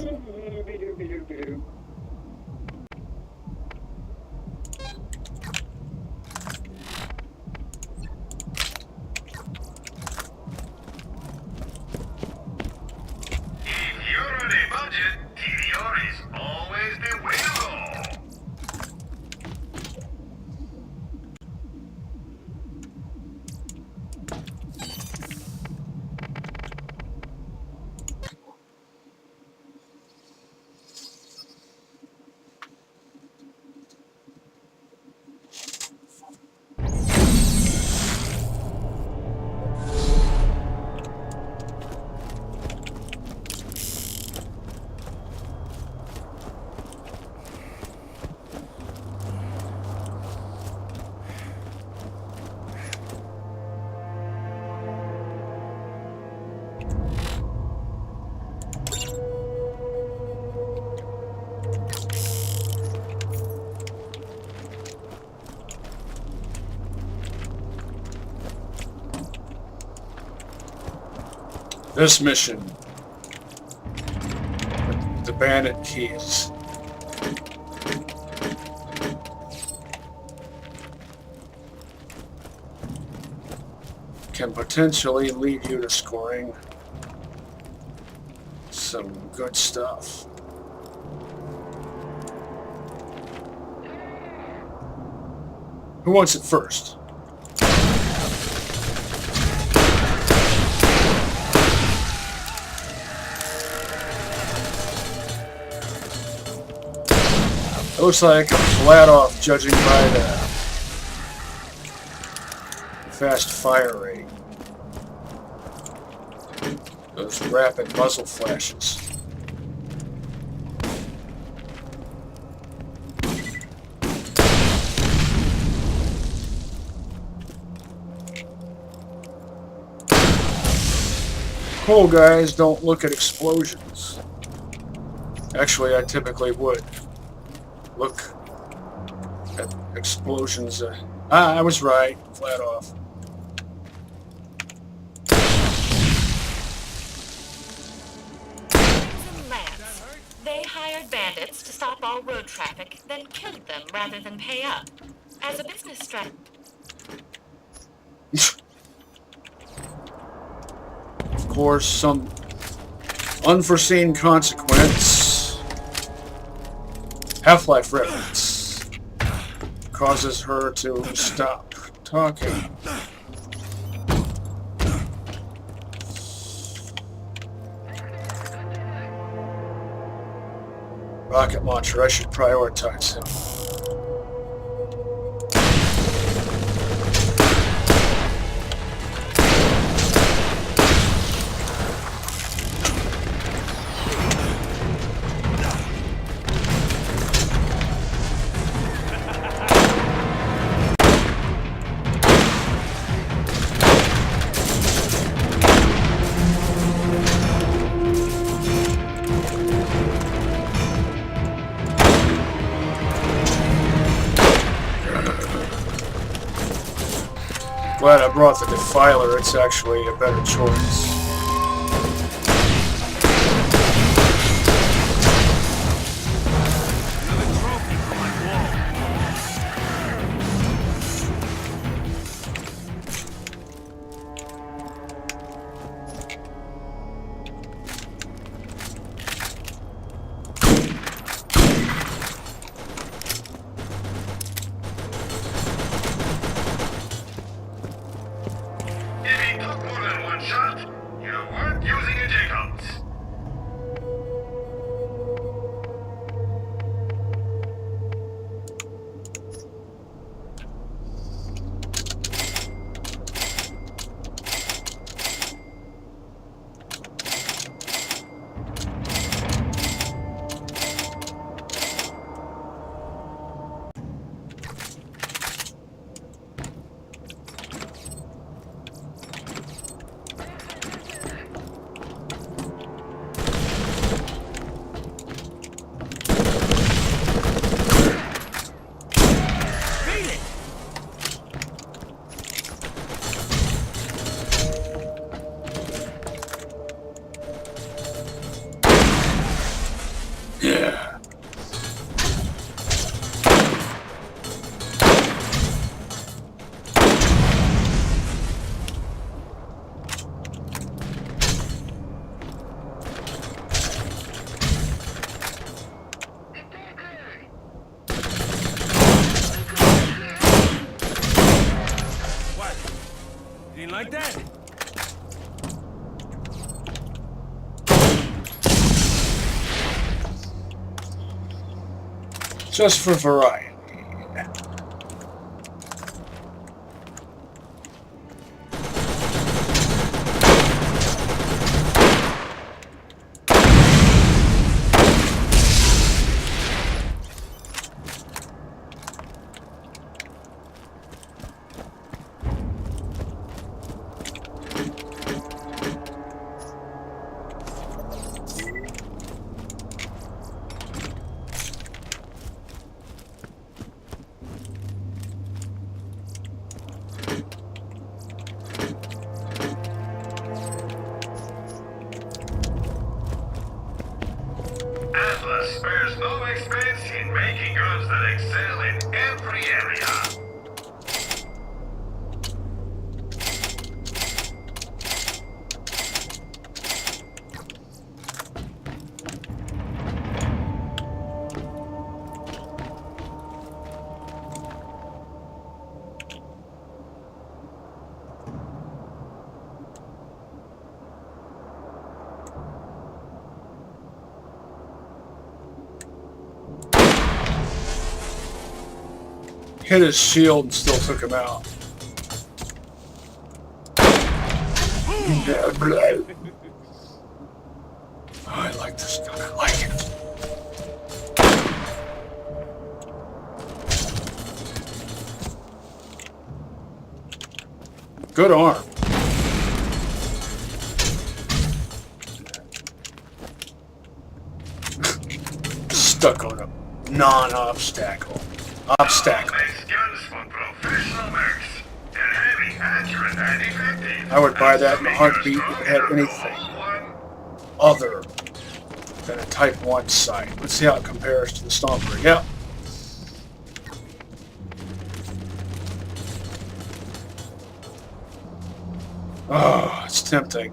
you're on a budget, TDR is always the way to go. This mission, with the bandit keys, can potentially lead you to scoring some good stuff. Who wants it first? It looks like a flat off, judging by the fast fire rate. Those rapid muzzle flashes. Cool guys don't look at explosions. Actually, I typically would look at explosions. I was right, flat off. Lance. They hired bandits to stop all road traffic, then killed them rather than pay up. As a business strategy. Of course, some unforeseen consequence. Half-Life reference causes her to stop talking. Rocket launcher, I should prioritize him. Glad I brought the Defiler. It's actually a better choice. Another trophy for my wall. If he took more than one shot, you weren't using a Jacobs. Beat it! Yeah. What? You didn't like that? Just for variety. Atlas spares no expense in making goods that excel in every area. Hit his shield and still took him out. I like this gun. I like it. Good arm. Stuck on a non-obstacle. Obstacle. Makes guns for professional mercs. They're heavy, accurate, and effective. I would buy that in a heartbeat if it had anything other than a Type 1 sight. Let's see how it compares to the Stomper. Yep. Oh, it's tempting.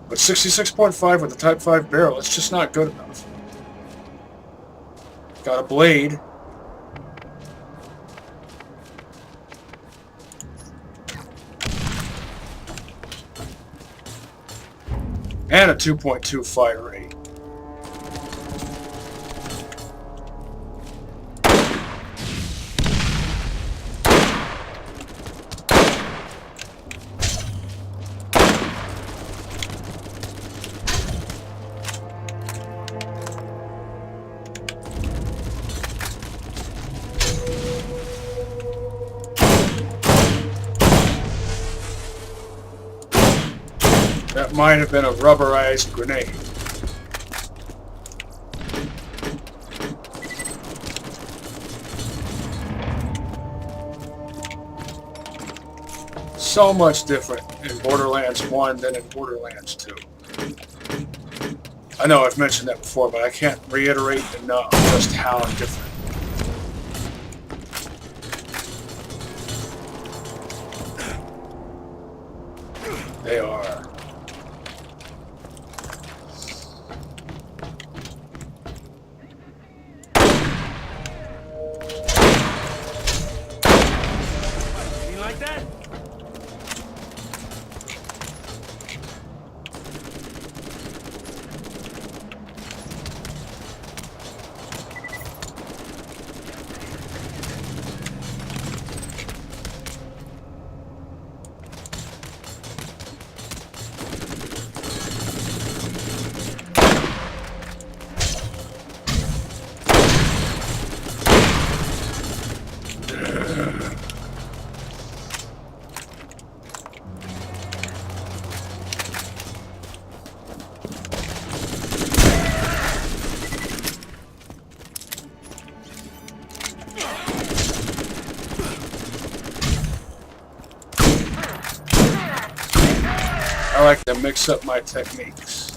But 66.5 with a Type 5 barrel, it's just not good enough. Got a blade. And a 2.2 fire rate. That might have been a rubberized grenade. So much different in Borderlands 1 than in Borderlands 2. I know I've mentioned that before, but I can't reiterate enough just how different. They are. You like that? I like to mix up my techniques.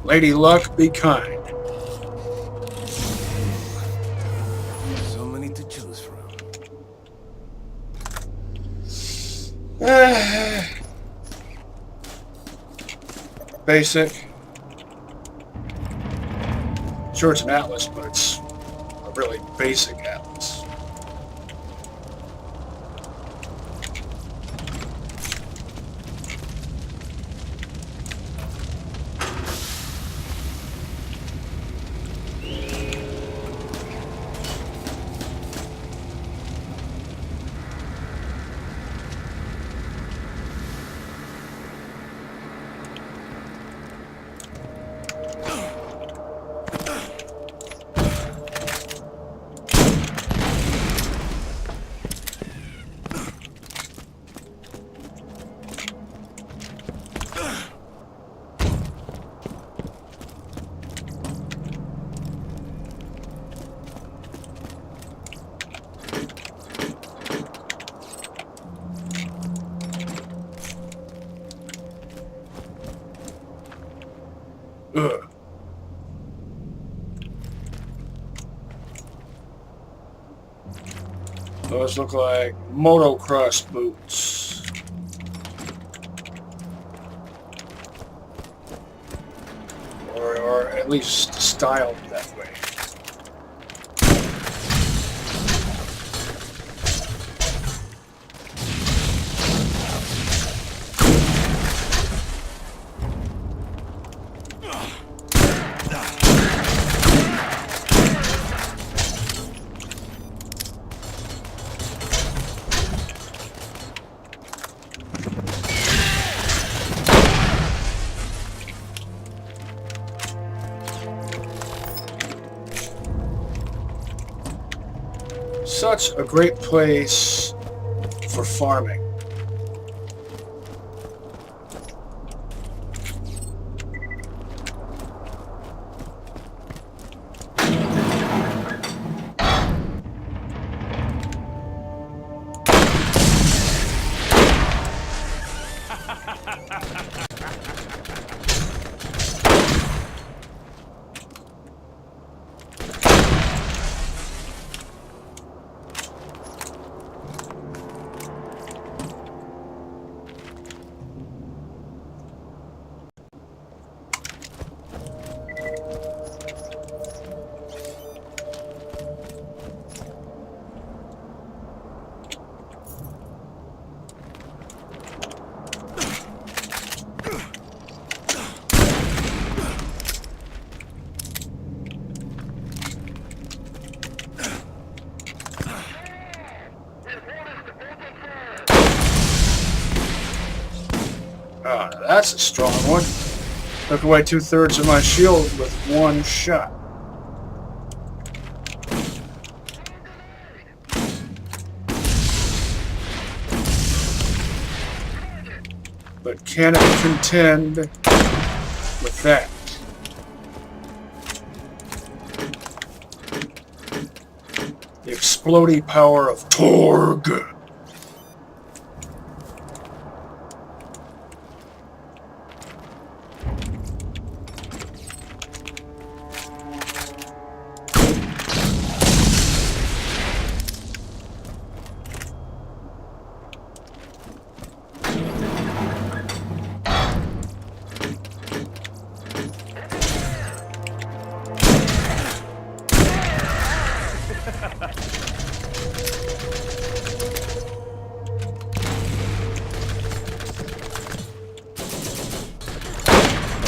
Lady Luck, be kind. So many to choose from. Basic. Sure, it's an atlas, but it's a really basic atlas. Ugh. Those look like motocross boots. Or at least styled that way. Such a great place for farming. Ah, that's a strong one. Took away 2/3 of my shield with one shot. But can it contend with that? The exploding power of Torg.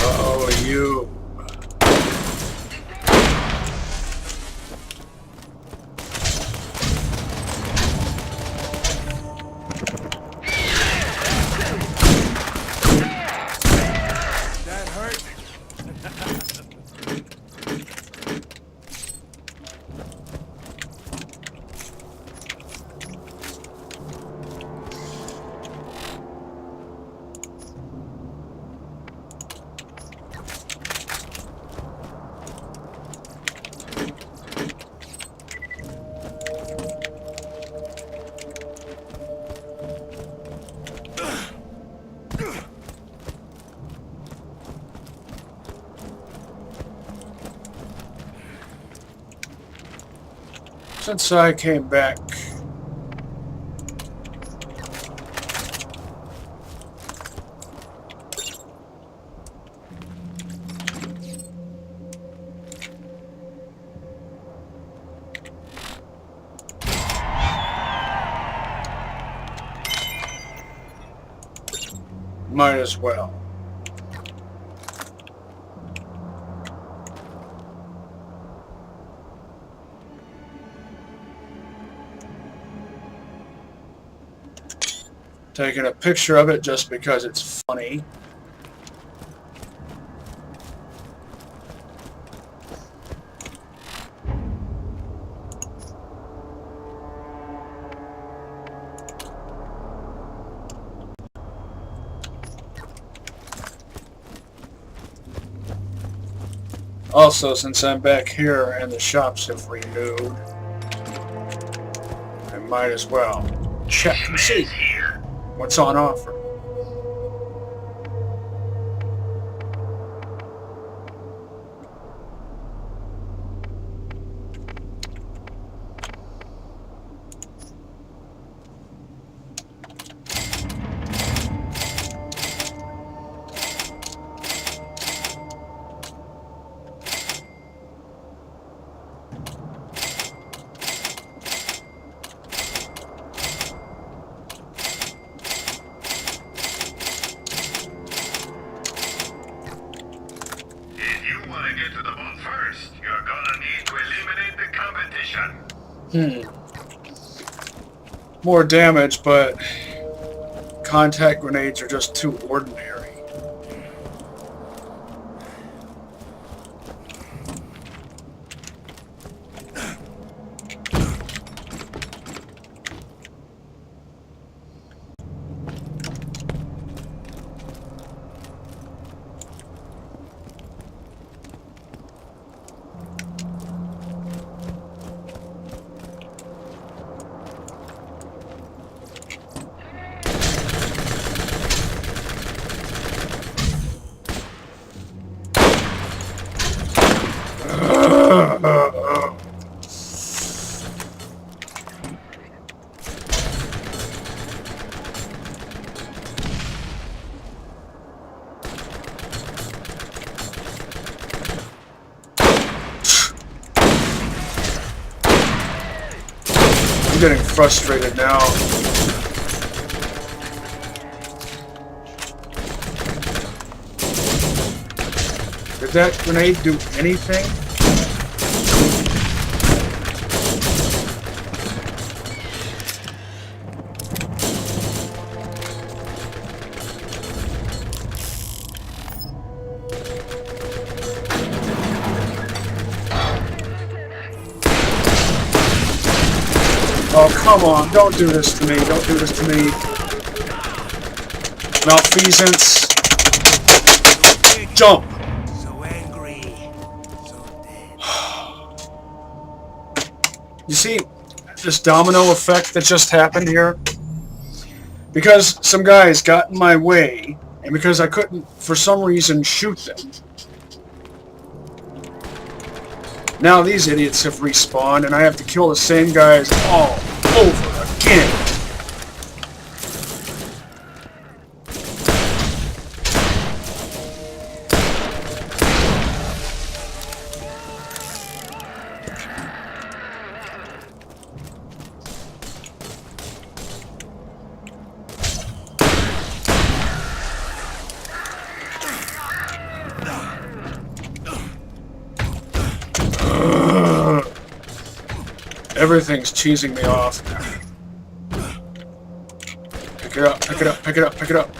Oh, you. That hurt? Since I came back, might as well. Taking a picture of it just because it's funny. Also, since I'm back here and the shops have renewed, I might as well check and see what's on offer. More damage, but contact grenades are just too ordinary. I'm getting frustrated now. Did that grenade do anything? Oh, come on. Don't do this to me. Don't do this to me. Malfeasance. Jump. So angry. So dead. You see this domino effect that just happened here? Because some guys got in my way, and because I couldn't, for some reason, shoot them. Now these idiots have respawned, and I have to kill the same guys all over again. Everything's cheesing me off. Pick it up, pick it up, pick it up, pick it up.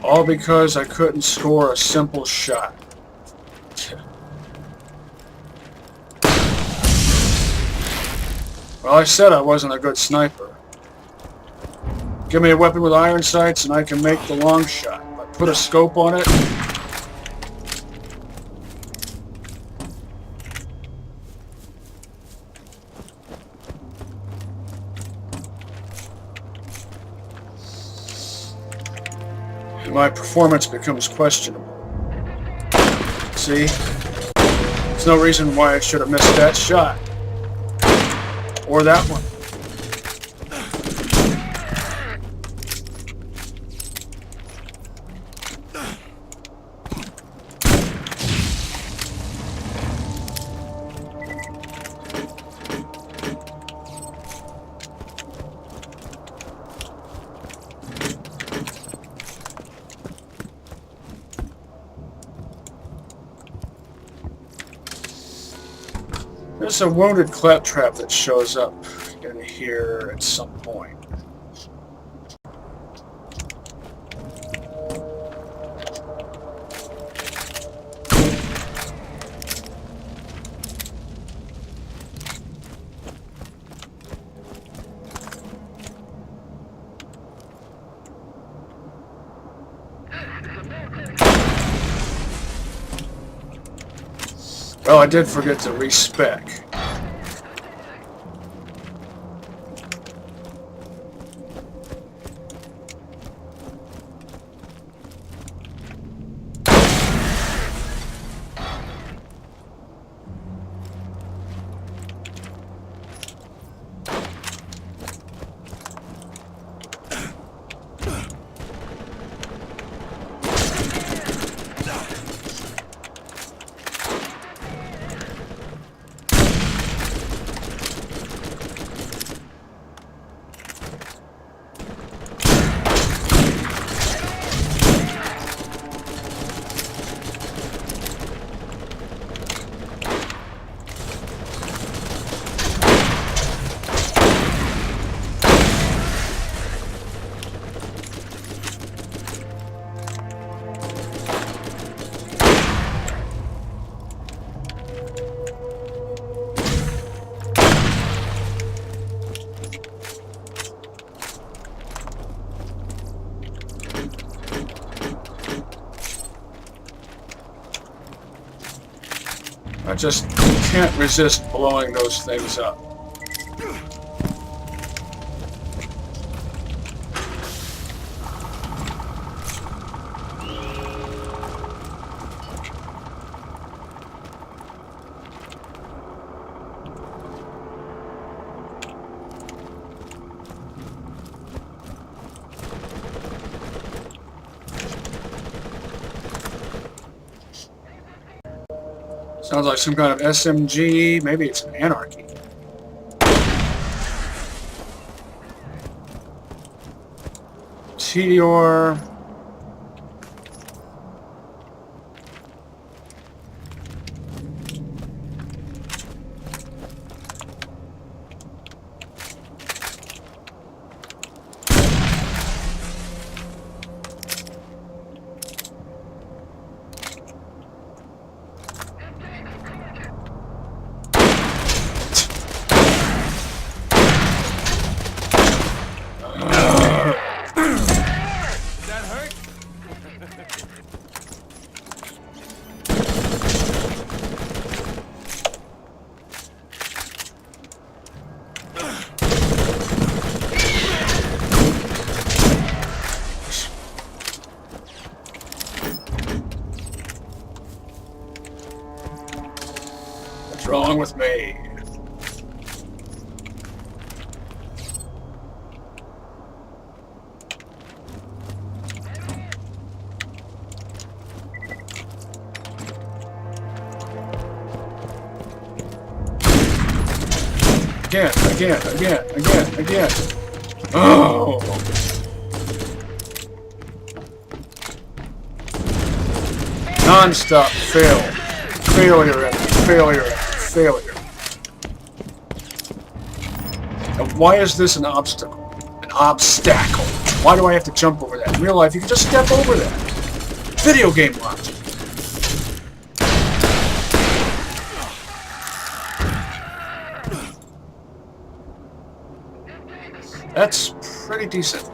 All because I couldn't score a simple shot. Well, I said I wasn't a good sniper. Give me a weapon with iron sights and I can make the long shot. If I put a scope on it... my performance becomes questionable. See? There's no reason why I should have missed that shot. Or that one. There's a wounded claptrap that shows up in here at some point. Oh, I did forget to respec. I just can't resist blowing those things up. Sounds like some kind of SMG. Maybe it's an anarchy. Meteor. wrong with me? Again. Oh! Non-stop failure. Now, why is this an obstacle? An obstacle. Why do I have to jump over that? In real life, you can just step over that. Video game logic. That's pretty decent.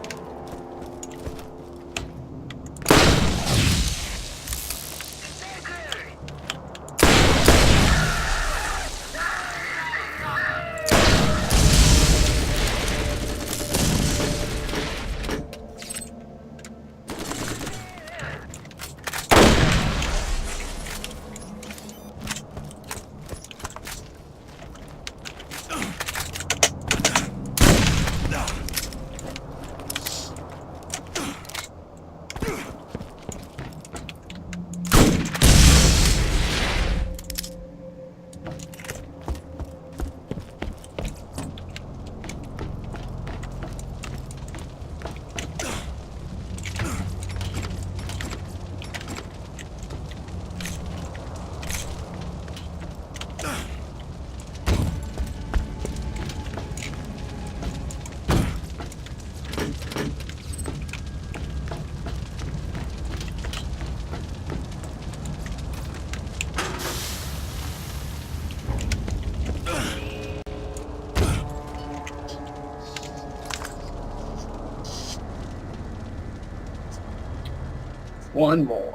One more.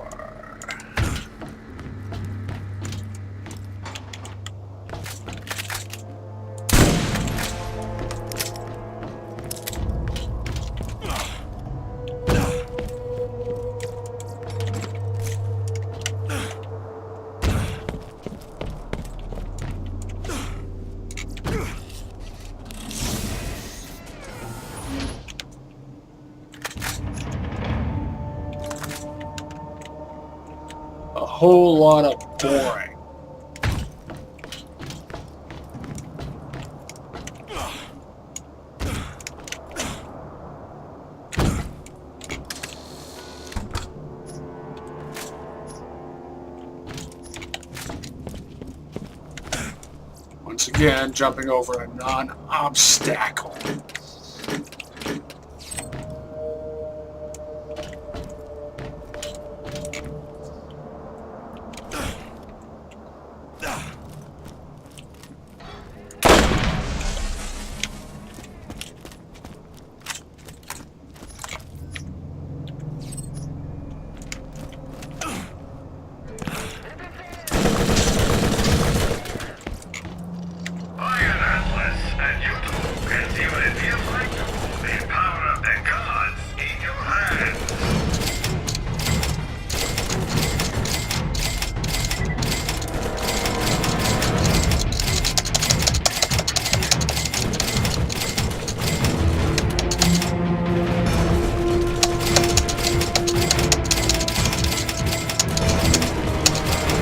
A whole lot of boring. Once again, jumping over a non-obstacle.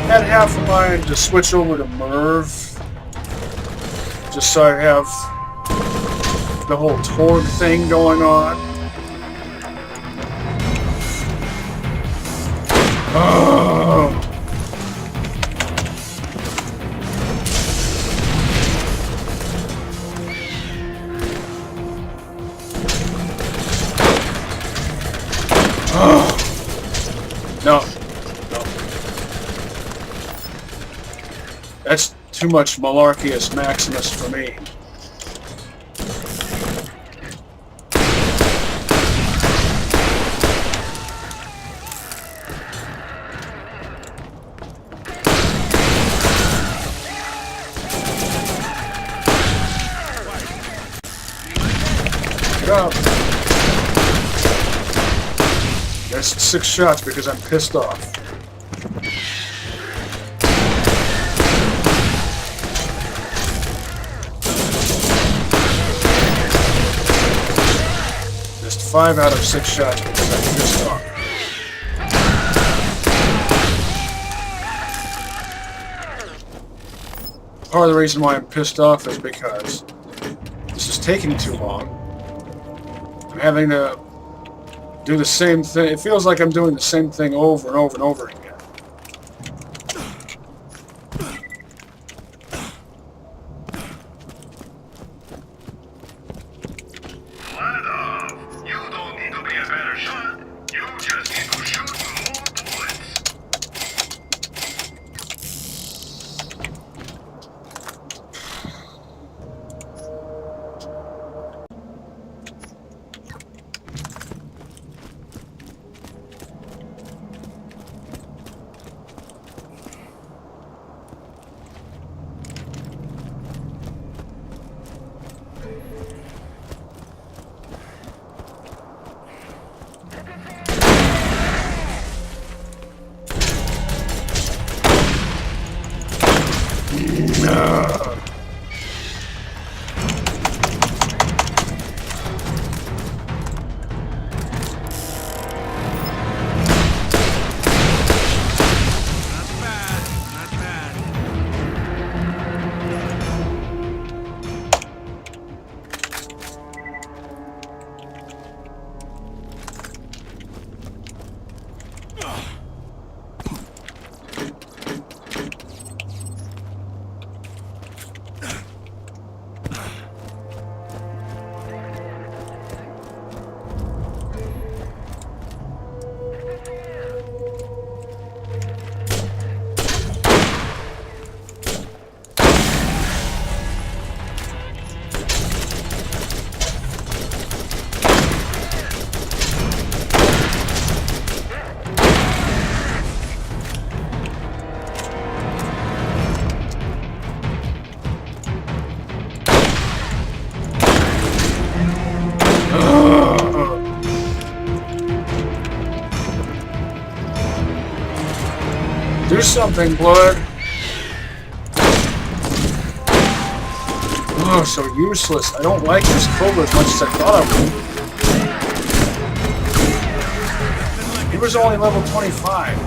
Had half a mind to switch over to Merv, just so I have the whole Torg thing going on. Oh. Oh. No. That's too much Malarchius Maximus for me. Get up. That's 6 shots because I'm pissed off. 5 out of 6 shots because I'm pissed off. Part of the reason why I'm pissed off is because this is taking too long. I'm having to do the same thing. It feels like I'm doing the same thing over and over and over again. You don't need to be a better shot. You just need to shoot more bullets. Do something, blood! Oh, so useless. I don't like this Cobra as much as I thought I would. He was only level 25.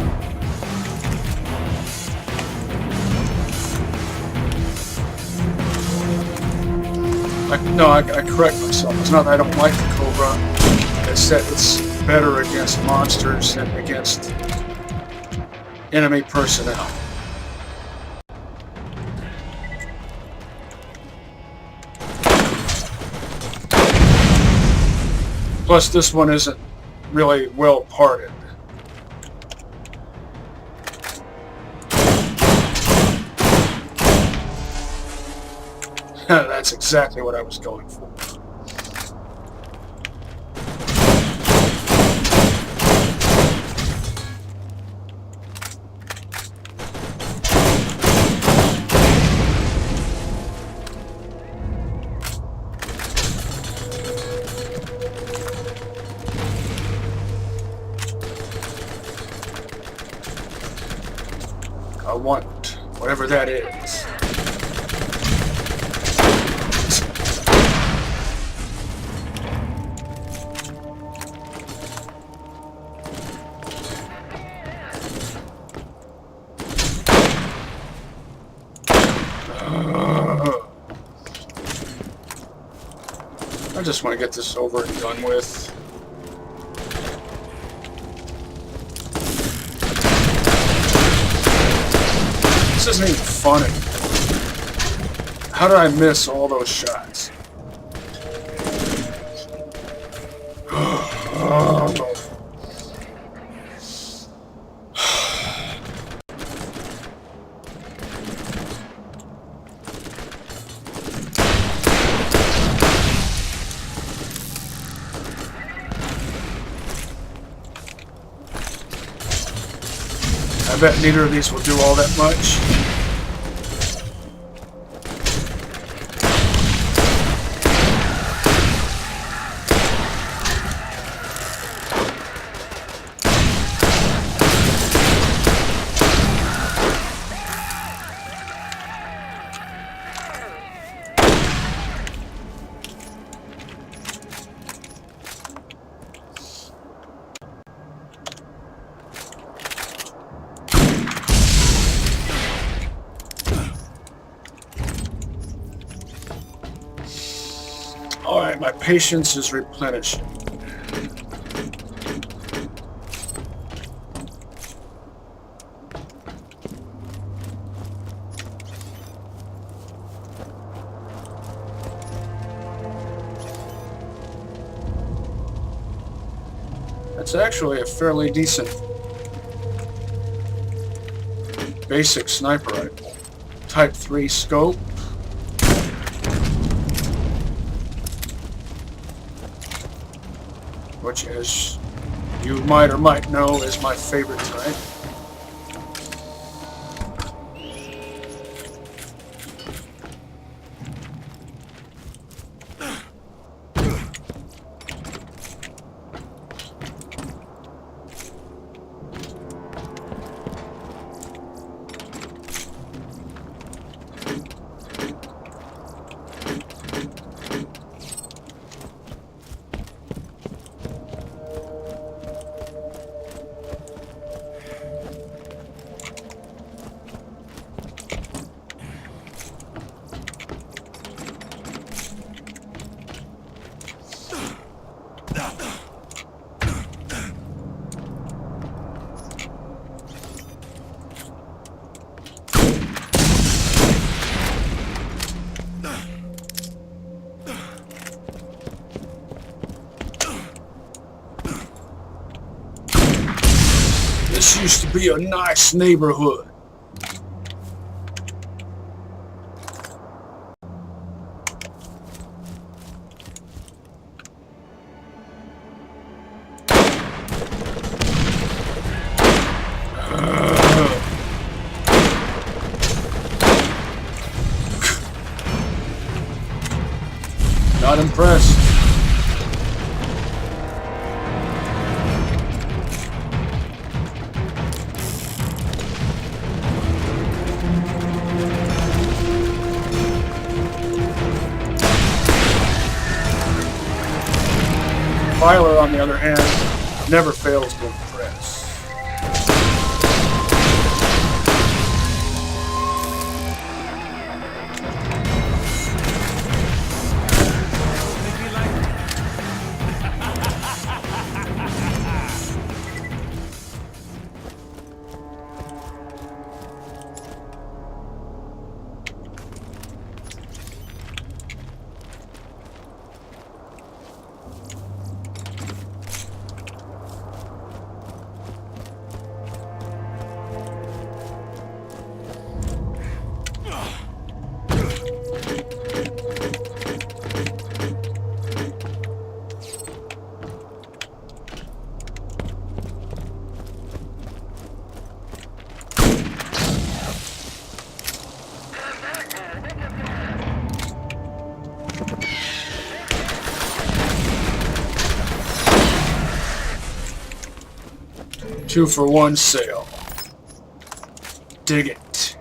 I correct myself. It's not that I don't like the Cobra. It's that it's better against monsters than against enemy personnel. Plus, this one isn't really well parted. That's exactly what I was going for. I want whatever that is. I just want to get this over and done with. This isn't even funny. How did I miss all those shots? I bet neither of these will do all that much. My patience is replenishing. It's actually a fairly decent basic sniper rifle. Type 3 scope. Which, as you might or might know, is my favorite type. This used to be a nice neighborhood. Not impressed. Filer, on the other hand, never fails to impress. Two-for-one sale. Dig it.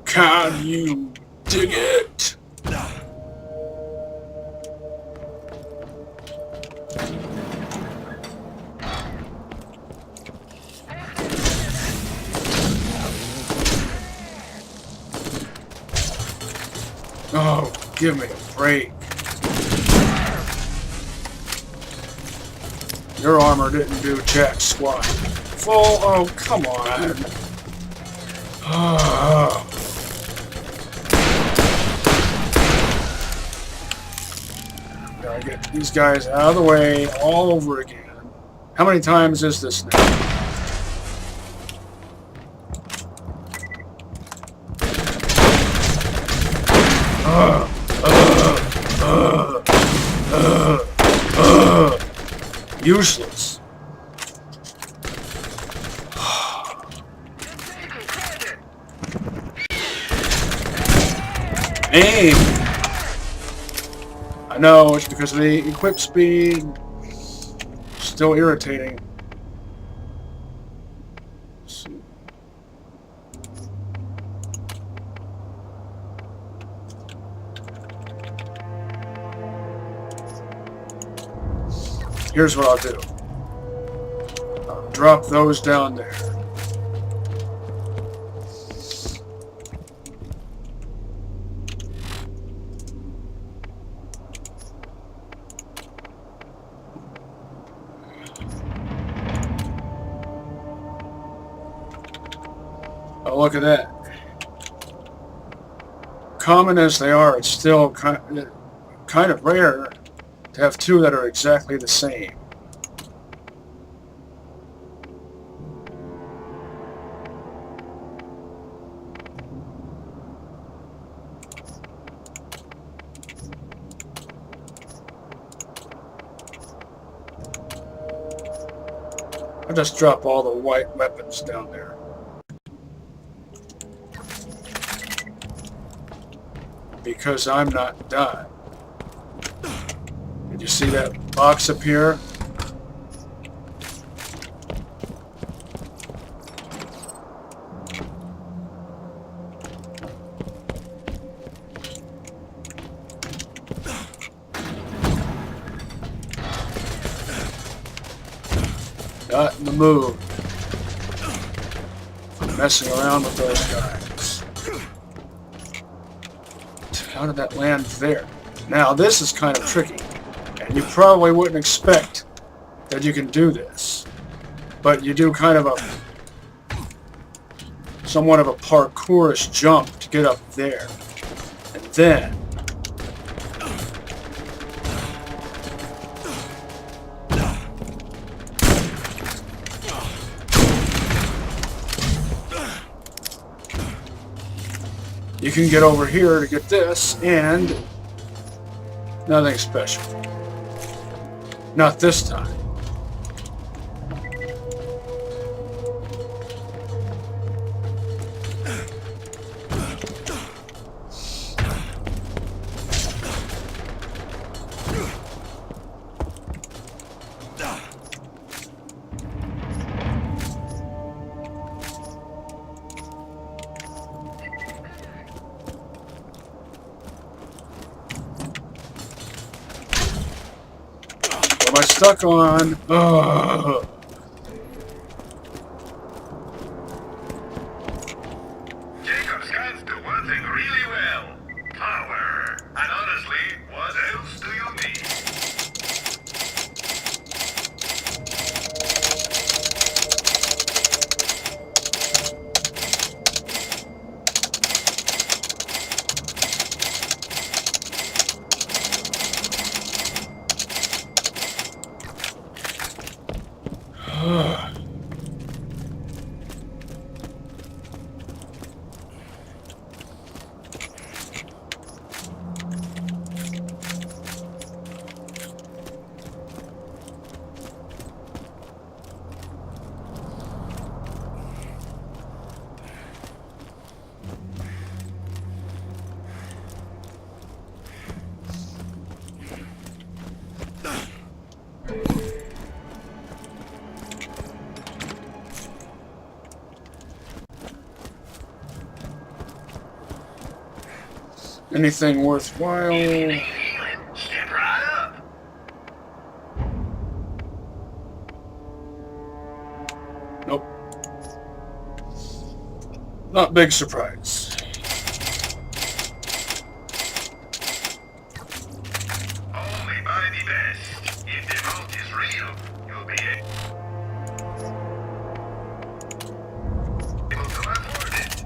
Can you dig it? Oh, give me a break. Your armor didn't do jack squat. Full, oh, come on. Gotta get these guys out of the way all over again. How many times is this now? Useless. Aim! I know, it's because of the equip speed. Still irritating. here's what I'll do. I'll drop those down there. Oh, look at that. Common as they are, it's still kind of rare to have two that are exactly the same. I'll just drop all the white weapons down there. Because I'm not done. Did you see that box appear? Not in the mood for messing around with those guys. How did that land there? Now this is kind of tricky, and you probably wouldn't expect that you can do this, but you do kind of somewhat of a parkourish jump to get up there, and then you can get over here to get this, and nothing special. Not this time. Am I stuck on? Ugh. Jacob's guys do one thing really well. Power. And honestly, what else do you need? Anything worthwhile? Step right up. Nope. Not big surprise. Only buy the best. If the vault is real, you'll be able to afford it.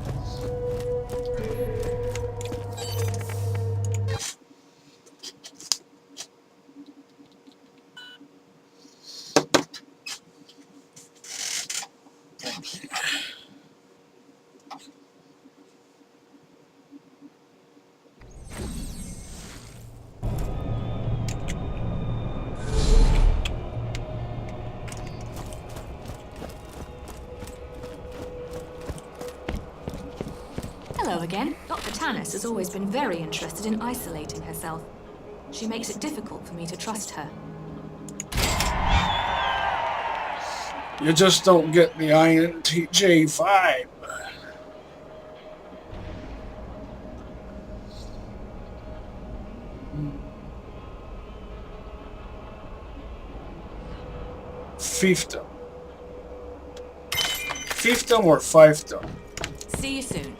Hello again. Dr. Tannis has always been very interested in isolating herself. She makes it difficult for me to trust her. You just don't get the INTJ vibe. fiefdom. Fiefdom or fiefdom? See you soon.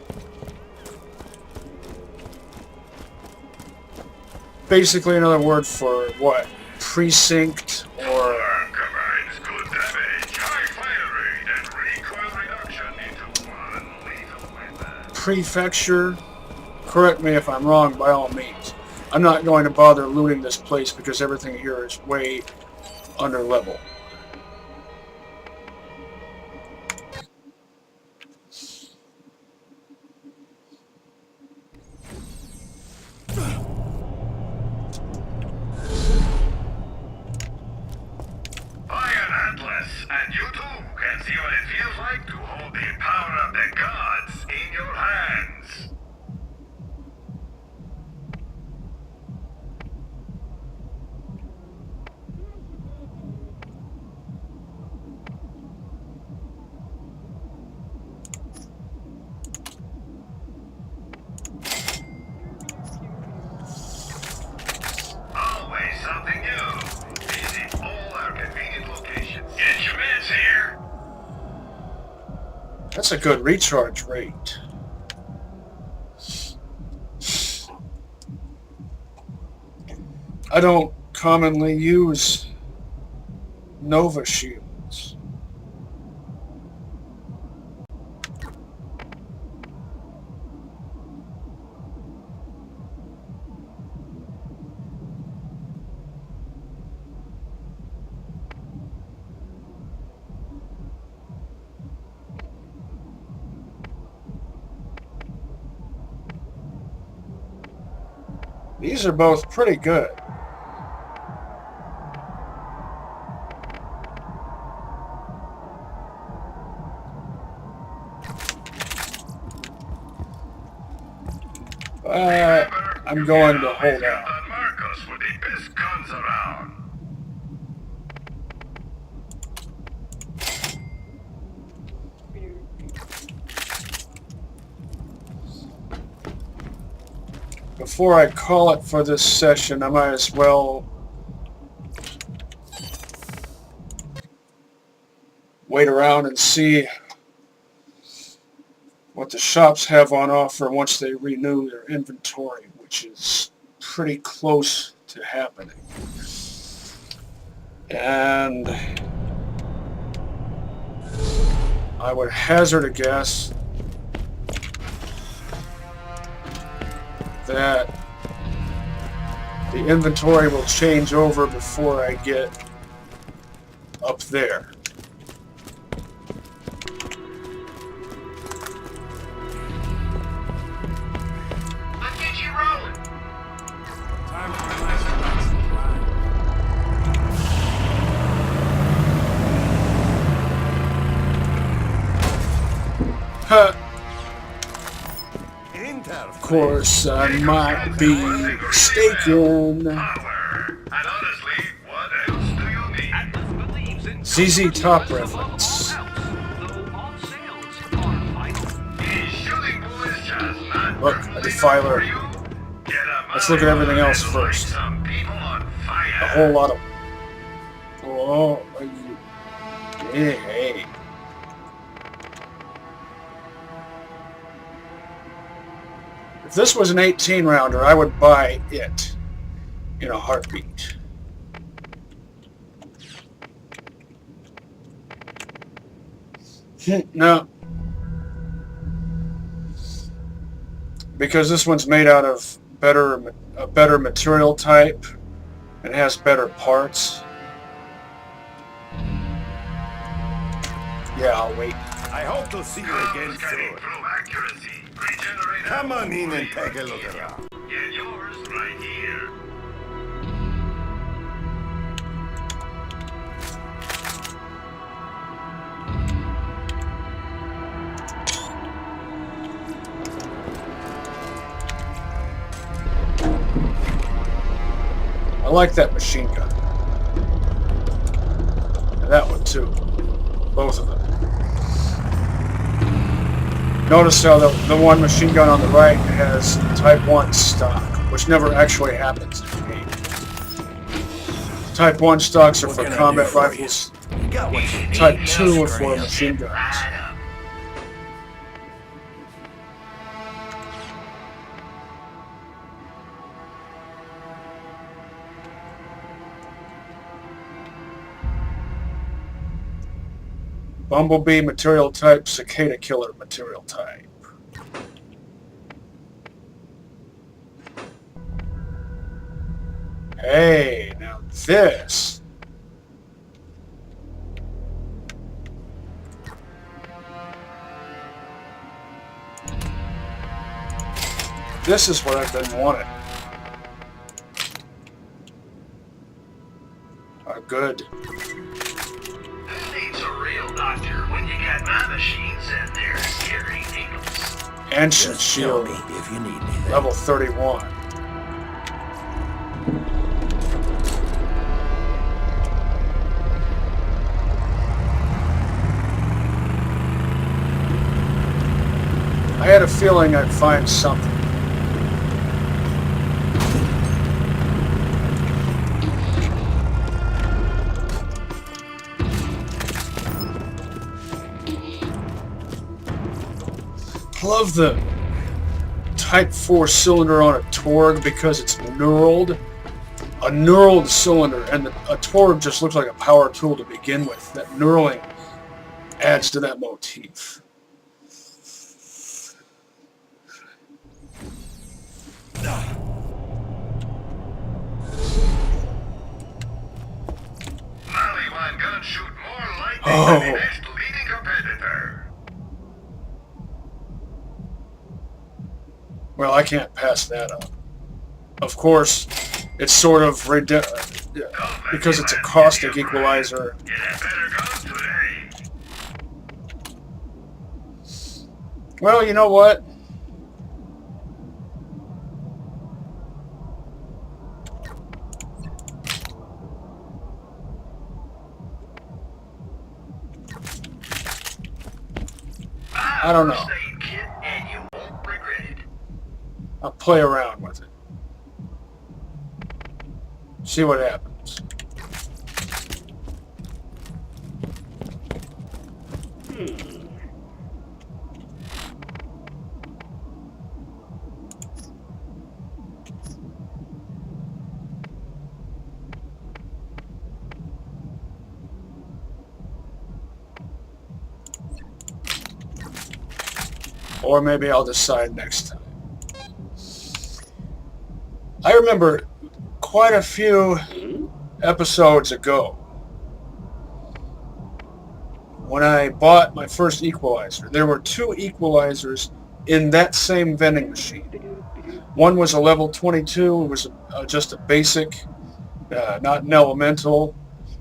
Basically another word for what? Precinct or Combines good damage, high fire rate, and recoil reduction into one lethal weapon. prefecture. Correct me if I'm wrong, by all means. I'm not going to bother looting this place because everything here is way under level. Iron Atlas, and you too can see what it feels like to hold the power of the gods in your hands. Always something new. Visit all our convenient locations. Get your meds here. That's a good recharge rate. I don't commonly use Nova shields. These are both pretty good. I'm going to hold out. Captain Marcos with the best guns around. Before I call it for this session, I might as well wait around and see what the shops have on offer once they renew their inventory, which is pretty close to happening. And I would hazard a guess that the inventory will change over before I get up there. Let's get you rolling. Time for a nice relaxing drive. Huh. Of course, I might be mistaken. Power. And honestly, what else do you need? Atlas believes in ZZ Top reference. though all sales are vital. These shooting bullets just not Look, a defiler. Get 'em Let's out look at everything and else light first. Some people on fire. A whole lot of... Oh, hey. If this was an 18-rounder, I would buy it in a heartbeat. No. Because this one's made out of a better material type and has better parts. Yeah, I'll wait. I hope to see you again soon. Come on in and take a look around. Get yours right here. I like that machine gun. And that one too. Both of them. Notice how the one machine gun on the right has Type 1 stock, which never actually happens in the game. Type 1 stocks are for combat rifles got what you need. Type now 2 for scram. machine guns. Right up. Bumblebee material type, cicada killer material type. Hey, now this. This is what I've been wanting. Good. Who needs a real doctor when you got my machines in there scaring needles? Ancient Just tell shield, me if you need anything. level 31. I had a feeling I'd find something. I love the Type 4 cylinder on a Torg because it's knurled. A knurled cylinder, and a Torg just looks like a power tool to begin with. That knurling adds to that motif. Playthru-1 guns shoot more lightning than the next leading competitor. Well, I can't pass that up. Of course, it's sort of because it's a caustic equalizer. You had better guns today. Well, you know what? I don't know. And you won't regret it. I'll play around with it. See what happens. Or maybe I'll decide next time. I remember quite a few episodes ago when I bought my first equalizer. There were two equalizers in that same vending machine. One was a level 22. It was just a basic, not an elemental,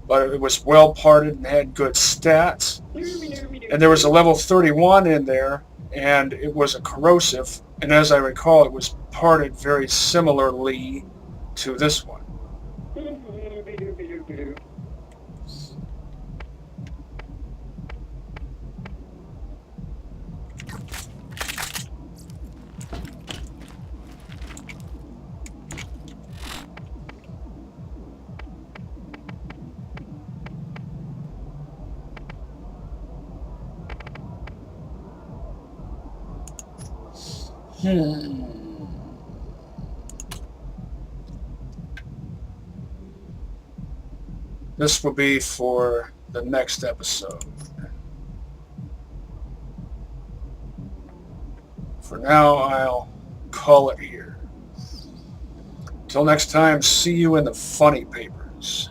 but it was well parted and had good stats. And there was a level 31 in there, and it was a corrosive, and as I recall, it was parted very similarly to this one. This will be for the next episode. For now, I'll call it here. Till next time, see you in the funny papers.